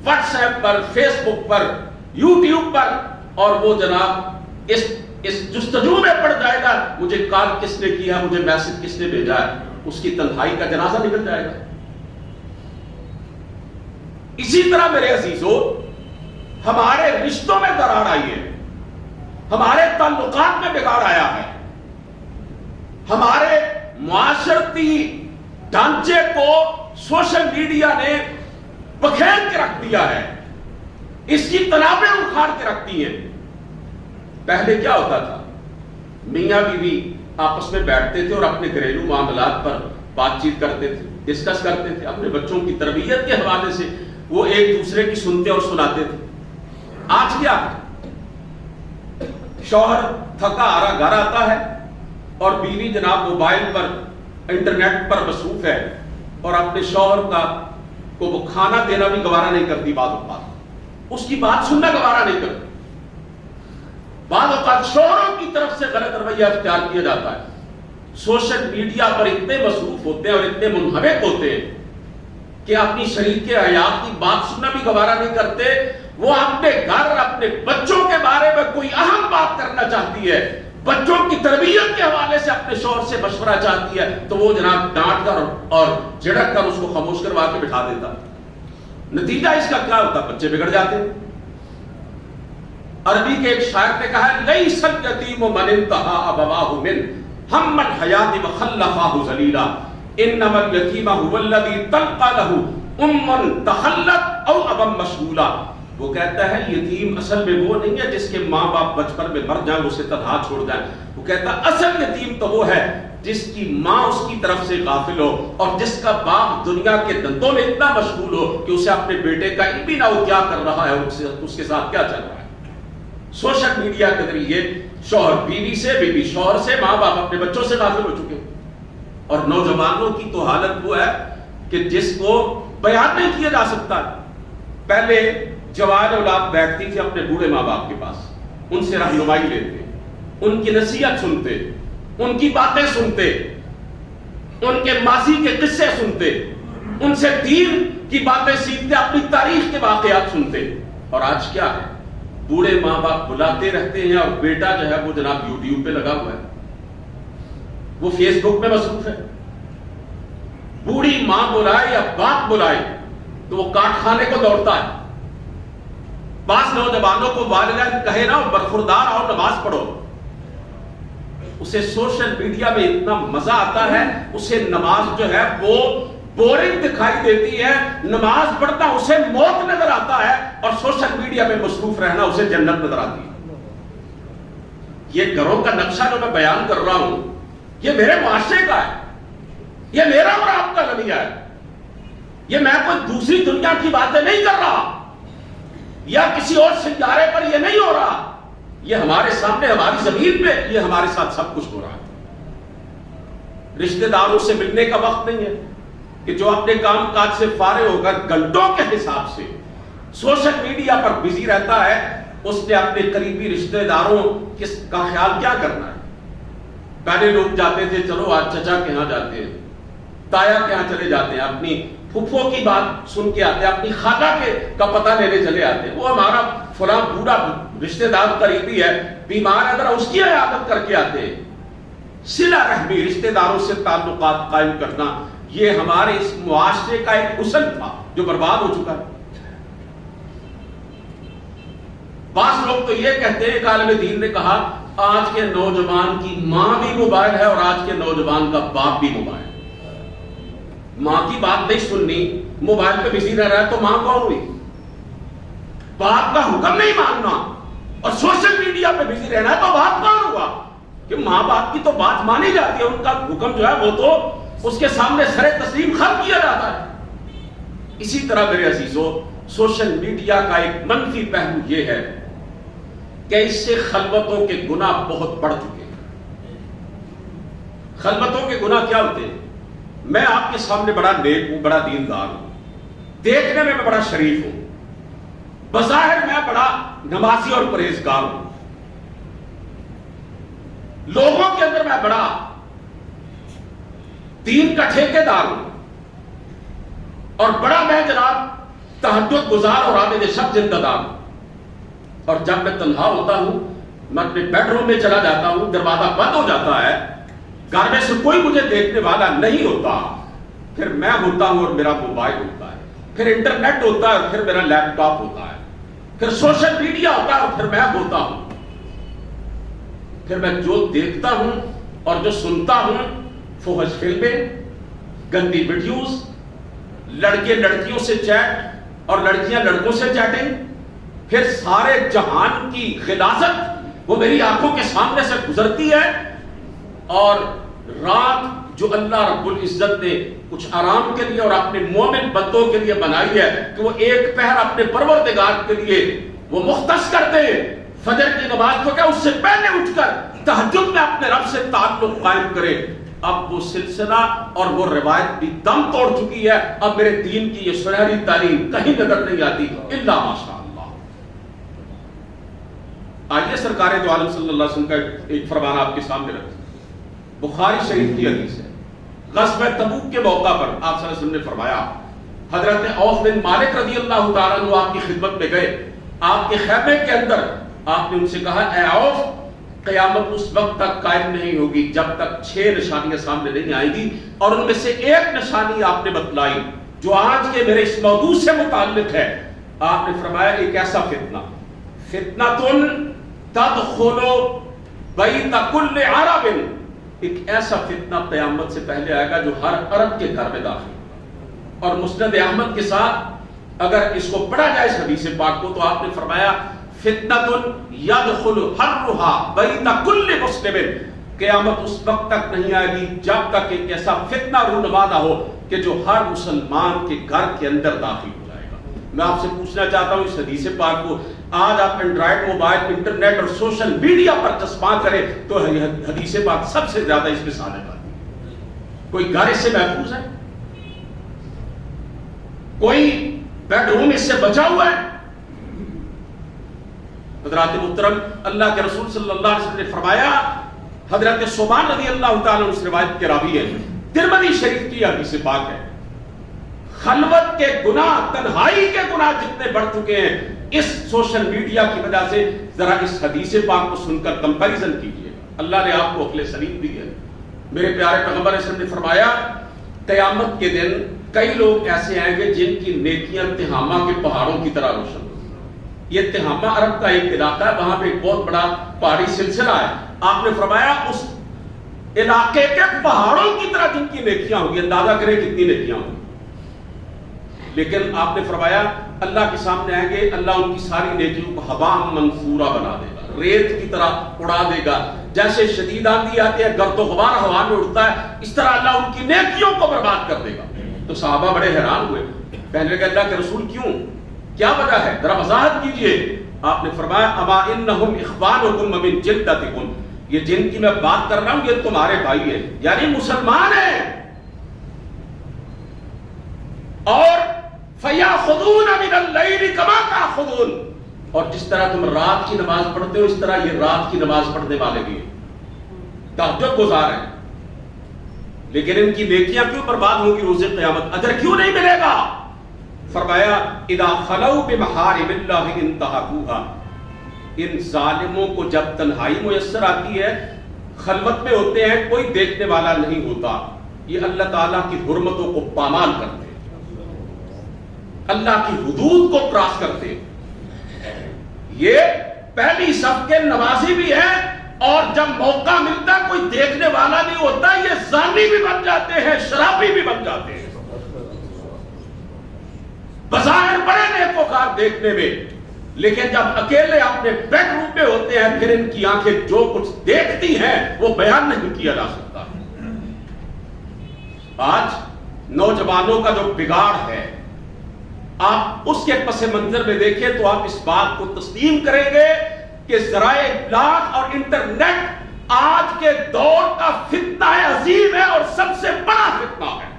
واٹس ایپ پر, فیس بک پر, یوٹیوب پر, اور وہ جناب اس جستجو میں پڑ جائے گا مجھے کال کس نے کیا, مجھے میسج کس نے بھیجا ہے. اس کی تنہائی کا جنازہ نکل جائے گا. اسی طرح میرے عزیزو ہمارے رشتوں میں دراڑ آئی ہے, ہمارے تعلقات میں بگاڑ آیا ہے, ہمارے معاشرتی ڈھانچے کو سوشل میڈیا نے بکھیر کے رکھ دیا ہے, اس کی تنابیں اکھاڑ کے رکھ دی ہیں. پہلے کیا ہوتا تھا, میاں بیوی آپس میں بیٹھتے تھے اور اپنے گھریلو معاملات پر بات چیت کرتے تھے, ڈسکس کرتے تھے, اپنے بچوں کی تربیت کے حوالے سے وہ ایک دوسرے کی سنتے اور سناتے تھے. آج کیا ہے, شوہر تھکا آرا گھر آتا ہے اور بیوی جناب موبائل پر انٹرنیٹ پر مصروف ہے, اور اپنے شوہر کو وہ کھانا دینا بھی گوارا نہیں کرتی, بعض اوقات اس کی بات سننا گوارا نہیں کرتی. بعض اوقات شوہروں کی طرف سے غلط رویہ اختیار کیا جاتا ہے. سوشل میڈیا پر اتنے مصروف ہوتے ہیں اور اتنے منہمک ہوتے ہیں کہ اپنی شریک حیات کی بات سننا بھی گوارا نہیں کرتے. وہ اپنے گھر, اپنے بچوں کے بارے میں کوئی اہم بات کرنا چاہتی ہے, بچوں کی تربیت کے حوالے سے اپنے شوہر سے مشورہ چاہتی ہے, تو وہ جناب ڈانٹ کر اور جھڑک کر اس کو خاموش کروا کے بٹھا دیتا. نتیجہ اس کا کیا ہوتا, بچے بگڑ جاتے ہیں. عربی کے ایک شاعر نے کہا ہے, لیس الیتیم من انتہا ابواہ من ہم الحیات وخلفاہ ذلیلا, انما الیتیم هو الذی تلقى له ام تخلت او ابا مشغولا. وہ کہتا ہے یتیم اصل میں وہ نہیں ہے جس کے ماں باپ بچپن میں مر جائیں, اسے تنہا چھوڑ جائیں. وہ کہتا ہے اصل یتیم تو وہ ہے جس کی ماں اس کی طرف سے غافل ہو, اور جس کا باپ دنیا کے دندوں میں اتنا مشغول ہو کہ اسے اپنے بیٹے کا علم بھی نہ ہو کیا کر رہا ہے, اس کے ساتھ کیا چل رہا ہے. سوشل میڈیا کے ذریعے شوہر بیوی سے, بیوی شوہر سے, ماں باپ اپنے بچوں سے غافل ہو چکے. اور نوجوانوں کی تو حالت وہ ہے کہ جس کو بیان نہیں کیا جا سکتا. پہلے جوان اولاد بیٹھتی تھی اپنے بوڑھے ماں باپ کے پاس, ان سے رہنمائی لیتے, ان کی نصیحت سنتے, ان کی باتیں سنتے, ان کے ماضی کے قصے سنتے, ان سے دین کی باتیں سیکھتے, اپنی تاریخ کے واقعات سنتے. اور آج کیا ہے, بوڑھے ماں باپ بلاتے رہتے ہیں اور بیٹا جو ہے وہ جناب یوٹیوب پہ لگا ہوا ہے, وہ فیس بک میں مصروف ہے. بوڑھی ماں بلائے یا باپ بلائے تو وہ کاٹ کھانے کو دوڑتا ہے, بعض نوجوانوں کو والدین کہے نا برخوردار آؤ نماز پڑھو، اسے سوشل میڈیا میں اتنا مزہ آتا ہے، اسے نماز جو ہے وہ بورنگ دکھائی دیتی ہے، نماز پڑھنا اسے موت نظر آتا ہے، اور سوشل میڈیا میں مصروف رہنا اسے جنت نظر آتی ہے۔ یہ گھروں کا نقشہ جو میں بیان کر رہا ہوں یہ میرے معاشرے کا ہے، یہ میرا اور آپ کا رویہ ہے، یہ میں کوئی دوسری دنیا کی باتیں نہیں کر رہا یا کسی اور سیارے پر یہ نہیں ہو رہا، یہ ہمارے سامنے ہماری زمین پہ یہ ہمارے ساتھ سب کچھ ہو رہا ہے۔ رشتہ داروں سے ملنے کا وقت نہیں ہے کہ جو اپنے کام کاج سے فارغ ہو کر گھنٹوں کے حساب سے سوشل میڈیا پر بزی رہتا ہے، اس نے اپنے قریبی رشتہ داروں کا خیال کیا کرنا ہے؟ پہلے لوگ جاتے تھے چلو آج چچا کے ہاں جاتے ہیں، تایا کے ہاں چلے جاتے ہیں، اپنی پھپھو کی بات سن کے آتے ہیں، اپنی خالہ کا پتہ لینے چلے آتے ہیں، وہ ہمارا فلاں بوڑھا رشتہ دار قریبی ہے بیمار ہے ذرا اس کی عیادت کر کے آتے ہیں۔ صلہ رحمی، رشتہ داروں سے تعلقات قائم کرنا، یہ ہمارے اس معاشرے کا ایک حسن تھا جو برباد ہو چکا ہے۔ بعض لوگ تو یہ کہتے ہیں، ایک عالم دین نے کہا آج کے نوجوان کی ماں بھی موبائل ہے اور آج کے نوجوان کا باپ بھی موبائل ہے۔ ماں کی بات نہیں سننی، موبائل پہ بزی رہ رہا ہے تو ماں کون ہوئی؟ باپ کا حکم نہیں ماننا اور سوشل میڈیا پہ بزی رہنا ہے تو باپ کون ہوا؟ کہ ماں باپ کی تو بات مانی جاتی ہے، ان کا حکم جو ہے وہ تو اس کے سامنے سر تسلیم خم کیا جاتا ہے۔ اسی طرح میرے عزیزو، سوشل میڈیا کا ایک منفی پہلو یہ ہے کہ اس سے خلوتوں کے گناہ بہت بڑھ چکے ہیں۔ خلوتوں کے گناہ کیا ہوتے ہیں؟ میں آپ کے سامنے بڑا نیک ہوں، بڑا دیندار ہوں، دیکھنے میں بڑا شریف ہوں، بظاہر میں بڑا نمازی اور پرہیزگار ہوں، لوگوں کے اندر میں بڑا دین کا ٹھیکیدار ہوں، اور بڑا میں جناب تہجد گزار اور عابد شب زندہ دار ہوں، اور جب میں تنہا ہوتا ہوں میں اپنے بیڈ روم میں چلا جاتا ہوں، دروازہ بند ہو جاتا ہے، گھر میں سے کوئی مجھے دیکھنے والا نہیں ہوتا، پھر میں ہوتا ہوں اور میرا موبائل ہوتا ہے، پھر انٹرنیٹ ہوتا ہے اور پھر میرا لیپ ٹاپ ہوتا ہے، پھر سوشل میڈیا ہوتا ہے اور پھر میں ہوتا ہوں، پھر میں جو دیکھتا ہوں اور جو سنتا ہوں فحش فلمیں، گندی ویڈیوز، لڑکے لڑکیوں سے چیٹ اور لڑکیاں لڑکوں سے چیٹنگ، پھر سارے جہان کی غلاظت وہ میری آنکھوں کے سامنے سے گزرتی ہے، اور رات جو اللہ رب العزت نے کچھ آرام کے لیے اور اپنے مومن بندوں کے لیے بنائی ہے کہ وہ ایک پہر اپنے پروردگار کے لیے وہ مختص کرتے ہیں، فجر کی نماز کو کیا اس سے پہلے اٹھ کر تہجد میں اپنے رب سے تعلق قائم کرے، اب وہ سلسلہ اور وہ روایت بھی دم توڑ چکی ہے، اب میرے دین کی یہ سنہری تعلیم کہیں نظر نہیں آتی الا ماشاء اللہ۔ آئیے سرکار دو عالم صلی اللہ علیہ وسلم کا ایک فرمان آپ کے سامنے رکھتے ہیں، بخاری شریف کی حدیث ہے۔ غزوہ تبوک کے موقع پر آپ صلی اللہ علیہ وسلم نے فرمایا، حضرت عوف بن مالک رضی اللہ تعالیٰ عنہ آپ کی خدمت میں گئے، آپ کے خیمے کے اندر آپ نے ان سے کہا اے عوف، قیامت اس وقت تک قائم نہیں ہوگی جب تک 6 نشانیاں سامنے نہیں آئیں گی، اور ان میں سے ایک نشانی آپ نے بتلائی جو آج کے میرے اس موضوع سے متعلق ہے۔ آپ نے فرمایا ایک ایسا فتنہ تدخل بیت کل عرب، ایک ایسا فتنہ قیامت سے پہلے آئے گا جو ہر عرب کے گھر میں داخل ہوگا۔ اور مسند احمد کے ساتھ اگر اس کو پڑھا جائے اس حدیث پاک کو تو آپ نے فرمایا فتنۃ یدخل حرھا بیت کل مسلم، قیامت اس وقت تک نہیں آئے گی جب تک ایک ایسا فتنہ رونما نہ ہو کہ جو ہر مسلمان کے گھر کے اندر داخل ہو جائے گا۔ میں آپ سے پوچھنا چاہتا ہوں اس حدیث پاک کو آج آپ اینڈرائڈ موبائل، انٹرنیٹ اور سوشل میڈیا پر چسپاں کریں تو حدیث پاک سب سے زیادہ اس میں صادق آتی ہے۔ کوئی گھر اس سے محفوظ ہے؟ کوئی بیڈ روم اس سے بچا ہوا ہے؟ حضرات محترم، اللہ کے رسول صلی اللہ علیہ وسلم نے فرمایا، حضرت ثوبان رضی اللہ تعالیٰ عنہ اس روایت کے راوی ہے، ترمذی شریف کی حدیث پاک ہے، خلوت کے گناہ، تنہائی کے گناہ جتنے بڑھ چکے ہیں اس سوشل میڈیا کی وجہ سے، ذرا اس حدیث پاک کو سن کر کمپیریزن کیجئے۔ اللہ نے آپ کو عقل سلیم دی ہے۔ میرے پیارے پیغمبر صلی اللہ علیہ وسلم نے فرمایا قیامت کے دن کئی لوگ ایسے آئیں گے جن کی نیکیاں تہامہ کے پہاڑوں کی طرح روشن ہوگی، یہ تہامہ عرب کا ایک علاقہ ہے، وہاں پہ ایک بہت بڑا پہاڑی سلسلہ ہے. آپ نے فرمایا اس علاقے کے پہاڑوں کی طرح جن کی نیکیاں ہوں گی، اندازہ کریں کتنی نیکیاں ہوں گی. لیکن آپ نے فرمایا اللہ کے سامنے آئیں گے، اللہ ان کی ساری نیکیوں کو ہوا منصورہ بنا دے گا، ریت کی طرح اڑا دے گا. جیسے شدید آندھی آتی ہے، گرد و غبار ہوا میں اڑتا ہے، اس طرح اللہ ان کی نیکیوں کو برباد کر دے گا. تو صحابہ بڑے حیران ہوئے، کہنے لگے اللہ کے رسول کیوں، کیا وجہ ہے، ذرا وضاحت کیجئے. آپ نے فرمایا اما انہم اخوانکم من جلدتکم، یہ جن کی میں بات کر رہا ہوں یہ تمہارے بھائی ہیں، یعنی مسلمان ہیں. اور فَيَأْخُذُونَ مِنَ اللَّيْلِ كَمَا تَأْخُذُونَ، اور جس طرح تم رات کی نماز پڑھتے ہو اس طرح یہ رات کی نماز پڑھنے والے بھی ہیں، تہجد گزار ہیں. لیکن ان کی نیکیاں کیوں برباد ہوں گی روز قیامت، اجر کیوں نہیں ملے گا؟ فرمایا اذا خلوا بمحارم اللہ انتہکوها، ان ظالموں کو جب تنہائی میسر آتی ہے، خلوت میں ہوتے ہیں، کوئی دیکھنے والا نہیں ہوتا، یہ اللہ تعالیٰ کی حرمتوں کو پامال کرتے ہیں، اللہ کی حدود کو کراس کرتے ہیں. یہ پہلی صف کے نمازی بھی ہیں، اور جب موقع ملتا کوئی دیکھنے والا نہیں ہوتا، یہ زانی بھی بن جاتے ہیں، شرابی بھی بن جاتے ہیں. بظاہر بڑے نیکوکار دیکھنے میں، لیکن جب اکیلے اپنے بیڈ روم میں ہوتے ہیں پھر ان کی آنکھیں جو کچھ دیکھتی ہیں وہ بیان نہیں کیا جا سکتا. آج نوجوانوں کا جو بگاڑ ہے، آپ اس کے پس منظر میں دیکھیں تو آپ اس بات کو تسلیم کریں گے کہ ذرائع ابلاغ اور انٹرنیٹ آج کے دور کا فتنہ عظیم ہے اور سب سے بڑا فتنہ ہے.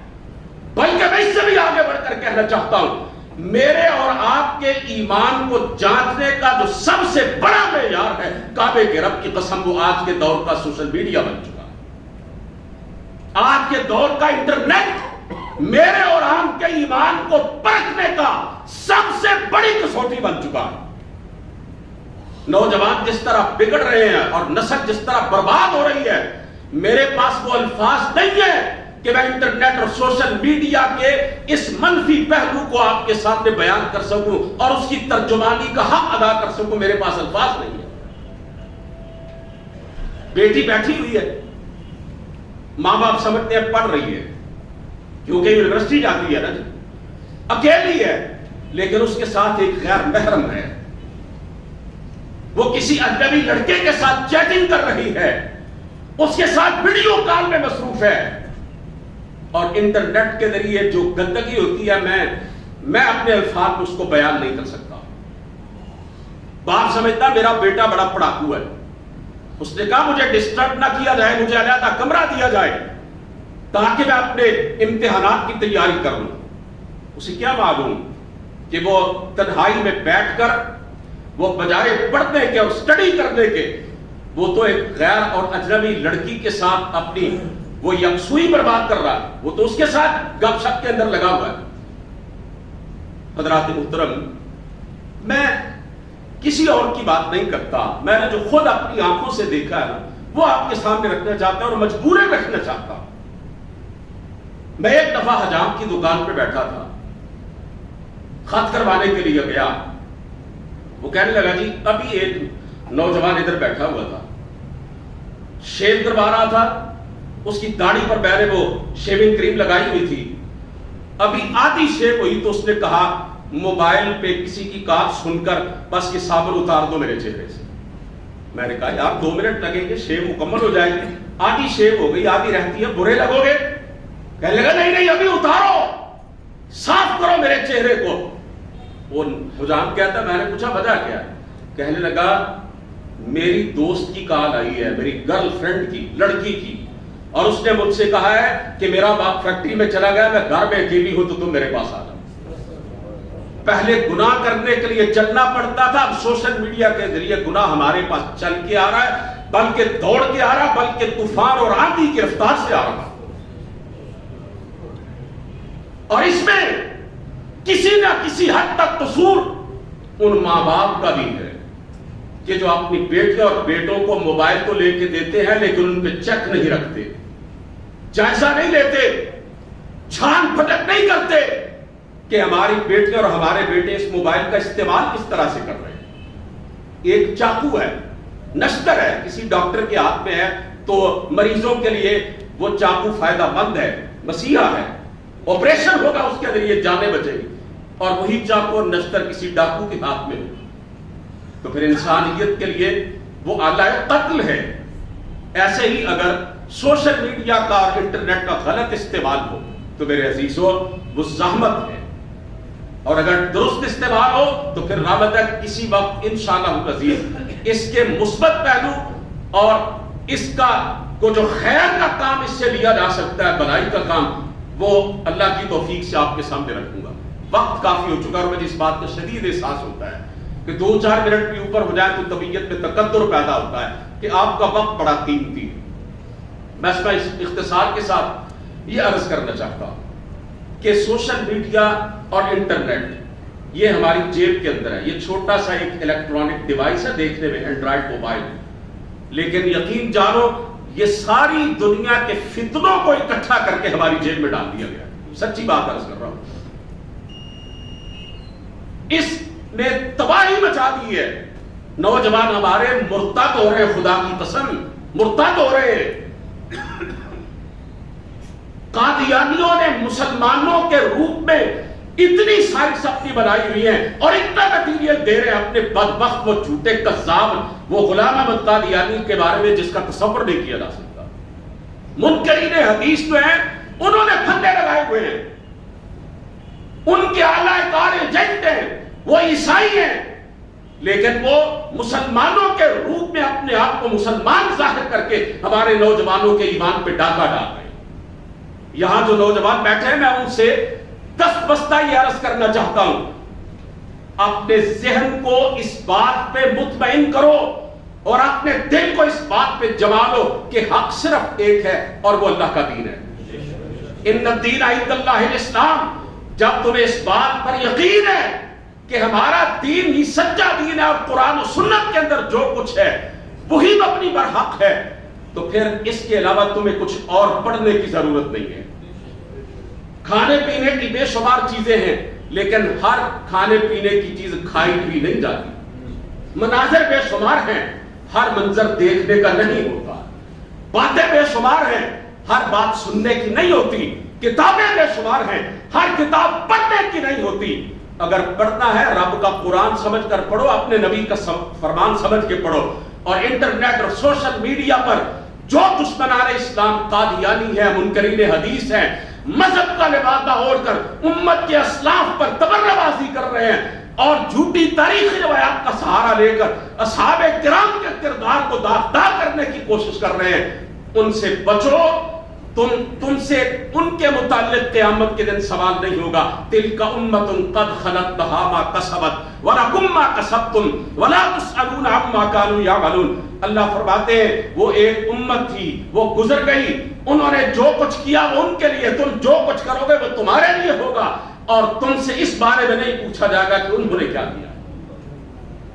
بلکہ میں اس سے بھی آگے بڑھ کر کہنا چاہتا ہوں، میرے اور آپ کے ایمان کو جانچنے کا جو سب سے بڑا معیار ہے، کعبے کے رب کی قسم، وہ آج کے دور کا سوشل میڈیا بن چکا ہے. آج کے دور کا انٹرنیٹ میرے اور آپ کے ایمان کو پرکھنے کا سب سے بڑی کسوٹی بن چکا ہے. نوجوان جس طرح بگڑ رہے ہیں اور نسل جس طرح برباد ہو رہی ہے، میرے پاس وہ الفاظ نہیں ہے کہ میں انٹرنیٹ اور سوشل میڈیا کے اس منفی پہلو کو آپ کے سامنے بیان کر سکوں اور اس کی ترجمانی کا حق ادا کر سکوں. میرے پاس الفاظ نہیں ہے. بیٹی بیٹھی ہوئی ہے، ماں باپ سمجھتے ہیں پڑھ رہی ہے کیونکہ یونیورسٹی جاتی ہے نا جی، اکیلی ہے، لیکن اس کے ساتھ ایک غیر محرم ہے، وہ کسی اجنبی لڑکے کے ساتھ چیٹنگ کر رہی ہے، اس کے ساتھ ویڈیو کال میں مصروف ہے. اور انٹرنیٹ کے ذریعے جو گندگی ہوتی ہے میں اپنے الفاظ میں اس کو بیان نہیں کر سکتا. باپ سمجھتا میرا بیٹا بڑا پڑھاکو ہے، اس نے کہا مجھے ڈسٹرب نہ کیا جائے، مجھے علیحدہ کمرہ دیا جائے تاکہ میں اپنے امتحانات کی تیاری کروں. اسے کیا معلوم کہ وہ تنہائی میں بیٹھ کر وہ بجائے پڑھنے کے اور سٹڈی کرنے کے، وہ تو ایک غیر اور اجنبی لڑکی کے ساتھ اپنی وہ یکسوئی برباد کر رہا ہے، وہ تو اس کے ساتھ گپ شپ کے اندر لگا ہوا ہے. حضرات محترم، میں کسی اور کی بات نہیں کرتا، میں نے جو خود اپنی آنکھوں سے دیکھا ہے وہ آپ کے سامنے رکھنا چاہتا ہوں اور مجبوریں رکھنا چاہتا ہوں. میں ایک دفعہ حجام کی دکان پہ بیٹھا تھا، خط کروانے کے لیے گیا. وہ کہنے لگا جی ابھی ایک نوجوان ادھر بیٹھا ہوا تھا، شیو کروا رہا تھا، اس کی داڑھی پر میں نے وہ شیونگ کریم لگائی ہوئی تھی، ابھی آدھی شیو ہوئی تو اس نے کہا موبائل پہ کسی کی کال سن کر بس یہ صابن اتار دو میرے چہرے سے. میں نے کہا یار 2 منٹ لگیں گے، شیو مکمل ہو جائے گی. آدھی شیو ہو گئی، آدھی رہتی ہے، برے لگو گے؟ کہنے لگا نہیں ابھی اتارو، صاف کرو میرے چہرے کو. وہ حجام کہتا، میں نے پوچھا وجہ کیا ہے؟ کہنے لگا میری دوست کی کال آئی ہے، میری گرل فرینڈ کی، لڑکی کی، اور اس نے مجھ سے کہا ہے کہ میرا باپ فیکٹری میں چلا گیا، میں گھر میں اکیلی ہوں تو تم میرے پاس آ جاؤ. پہلے گناہ کرنے کے لیے چلنا پڑتا تھا، اب سوشل میڈیا کے ذریعے گناہ ہمارے پاس چل کے آ رہا ہے، بلکہ دوڑ کے آ رہا، بلکہ طوفان اور آندھی کی رفتار سے آ رہا. اور اس میں کسی نہ کسی حد تک قصور ان ماں باپ کا بھی ہے کہ جو اپنی بیٹیاں اور بیٹوں کو موبائل تو لے کے دیتے ہیں لیکن ان پہ چیک نہیں رکھتے، جائزہ نہیں لیتے، چھان پھٹک نہیں کرتے کہ ہماری بیٹیاں اور ہمارے بیٹے اس موبائل کا استعمال کس طرح سے کر رہے ہیں. ایک چاقو ہے، نشتر ہے، کسی ڈاکٹر کے ہاتھ میں ہے تو مریضوں کے لیے وہ چاقو فائدہ مند ہے، مسیحا ہے، آپریشن ہوگا اس کے ذریعے جانیں بچے گی، اور وہی چاقو اور نشتر کسی ڈاکو کے ہاتھ میں ہو تو پھر انسانیت کے لیے وہ آلہ قتل ہے۔ ایسے ہی اگر سوشل میڈیا کا اور انٹرنیٹ کا غلط استعمال ہو تو میرے عزیزوں وہ زحمت ہے، اور اگر درست استعمال ہو تو پھر رامدن کسی وقت انشاءاللہ العزیز اس کے مثبت پہلو اور اس کا کو جو خیر کا کام اس سے لیا جا سکتا ہے، بھلائی کا کام، وہ اللہ کی توفیق سے آپ کے سامنے رکھوں گا۔ وقت کافی ہو چکا اور مجھے اس بات کا شدید احساس ہوتا ہے کہ 2-4 منٹ بھی اوپر ہو جائے تو طبیعت میں تقدر پیدا ہوتا ہے کہ آپ کا وقت بڑا قیمتی ہے۔ میں اس اختصار کے ساتھ یہ عرض کرنا چاہتا ہوں کہ سوشل میڈیا اور انٹرنیٹ یہ ہماری جیب کے اندر ہے، یہ چھوٹا سا ایک الیکٹرانک ڈیوائس ہے دیکھنے میں، اینڈرائڈ موبائل، لیکن یقین جانو یہ ساری دنیا کے فتنوں کو اکٹھا کر کے ہماری جیب میں ڈال دیا گیا، سچی بات عرض کر رہا ہوں۔ اس نے تباہی مچا دی ہے، نوجوان ہمارے مرتد ہو رہے، خدا کی قسم مرتد ہو رہے۔ قادیانیوں نے مسلمانوں کے روپ میں اتنی ساری سختی بنائی ہوئی ہیں اور اتنا مٹیریل دے رہے ہیں اپنے بدبخت وہ جھوٹے کذاب وہ غلام احمد قادیانی کے بارے میں جس کا تصور نہیں کیا جا سکتا۔ منکرین حدیث جو ہیں انہوں نے پھندے لگائے ہوئے ہیں، ان کے اعلی کار ایجنٹ ہیں، وہ عیسائی ہیں، لیکن وہ مسلمانوں کے روپ میں اپنے آپ کو مسلمان ظاہر کر کے ہمارے نوجوانوں کے ایمان پہ ڈاکہ ڈال رہے ہیں۔ یہاں جو نوجوان بیٹھے ہیں میں ان سے دست بستہ یہ عرض کرنا چاہتا ہوں، اپنے ذہن کو اس بات پہ مطمئن کرو اور اپنے دل کو اس بات پہ جما لو کہ حق صرف ایک ہے اور وہ اللہ کا دین ہے۔ ان الدین عند اللہ الاسلام۔ جب تمہیں اس بات پر یقین ہے کہ ہمارا دین ہی سچا دین ہے اور قرآن و سنت کے اندر جو کچھ ہے وہی مبنی بر حق ہے، تو پھر اس کے علاوہ تمہیں کچھ اور پڑھنے کی ضرورت نہیں ہے۔ کھانے پینے کی بے شمار چیزیں ہیں لیکن ہر کھانے پینے کی چیز کھائی بھی نہیں جاتی، مناظر بے شمار ہیں، ہر منظر دیکھنے کا نہیں ہوتا، باتیں بے شمار ہیں، ہر بات سننے کی نہیں ہوتی، کتابیں بے شمار ہیں، ہر کتاب پڑھنے کی نہیں ہوتی۔ اگر پڑھنا ہے رب کا قرآن سمجھ کر پڑھو، اپنے نبی کا فرمان سمجھ کے پڑھو، اور انٹرنیٹ اور سوشل میڈیا پر جو دشمنان اسلام قادیانی ہے، منکرین حدیث ہیں، مذہب کا لبادہ اوڑھ کر امت کے اسلاف پر تبرہ بازی کر رہے ہیں اور جھوٹی تاریخی روایات کا سہارا لے کر اصحاب کرام کے کردار کو داغدار کرنے کی کوشش کر رہے ہیں، ان سے بچو۔ تم سے ان کے متعلق قیامت کے دن سوال نہیں ہوگا۔ تلک امۃ قد خلت لہا ما کسبت ولکم ما کسبتم ولا تسألون عما كانوا يعملون۔ اللہ فرماتے ہیں وہ ایک امت تھی، وہ گزر گئی، انہوں نے جو کچھ کیا وہ ان کے لیے، تم جو کچھ کرو گے وہ تمہارے لیے ہوگا، اور تم سے اس بارے میں نہیں پوچھا جائے گا کہ انہوں نے کیا کیا۔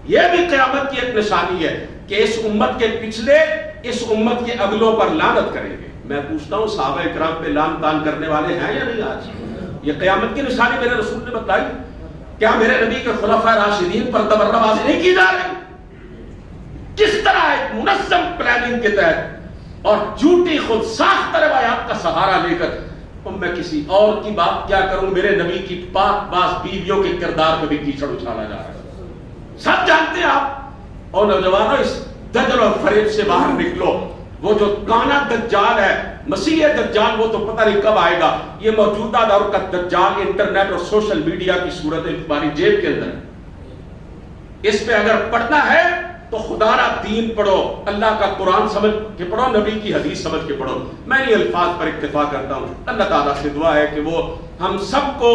یہ بھی قیامت کی ایک نشانی ہے کہ اس امت کے پچھلے اس امت کے اگلوں پر لعنت کریں گے۔ میں پوچھتا ہوں صحابہ اکرام پہ لعن تان کرنے والے ہیں یا نہیں آج؟ یہ قیامت کی نشانی میرے رسول نے بتائی۔ کیا میرے نبی کے خلفاء راشدین پر تبرہ بازی نہیں کی جا رہی؟ کس طرح ایک منظم پلاننگ کے تحت اور جھوٹی خود ساختہ روایات کا سہارا لے کر، میں کسی اور کی بات کیا کروں، میرے نبی کی پاک باز بیویوں کے کردار میں بھی کیچڑ اچھالا جا رہا ہے۔ سب جانتے ہیں آپ، اور نوجوانوں اس دجل اور فریب سے باہر نکلو۔ وہ جو کانا دجال ہے، مسیح دجال، وہ تو پتہ نہیں کب آئے گا۔ یہ موجودہ دور کا دجال انٹرنیٹ اور سوشل میڈیا کی صورت ہماری جیب کے اندر ہے۔ اس پہ اگر پڑھنا ہے تو خدا را دین پڑھو، اللہ کا قرآن سمجھ کے پڑھو، نبی کی حدیث سمجھ کے پڑھو۔ میں ان الفاظ پر اکتفا کرتا ہوں۔ اللہ تعالیٰ سے دعا ہے کہ وہ ہم سب کو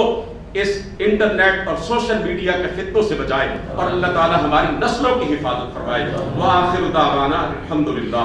اس انٹرنیٹ اور سوشل میڈیا کے فتنوں سے بچائے اور اللہ تعالیٰ ہماری نسلوں کی حفاظت فرمائے۔ وآخر دعوانا الحمدللہ۔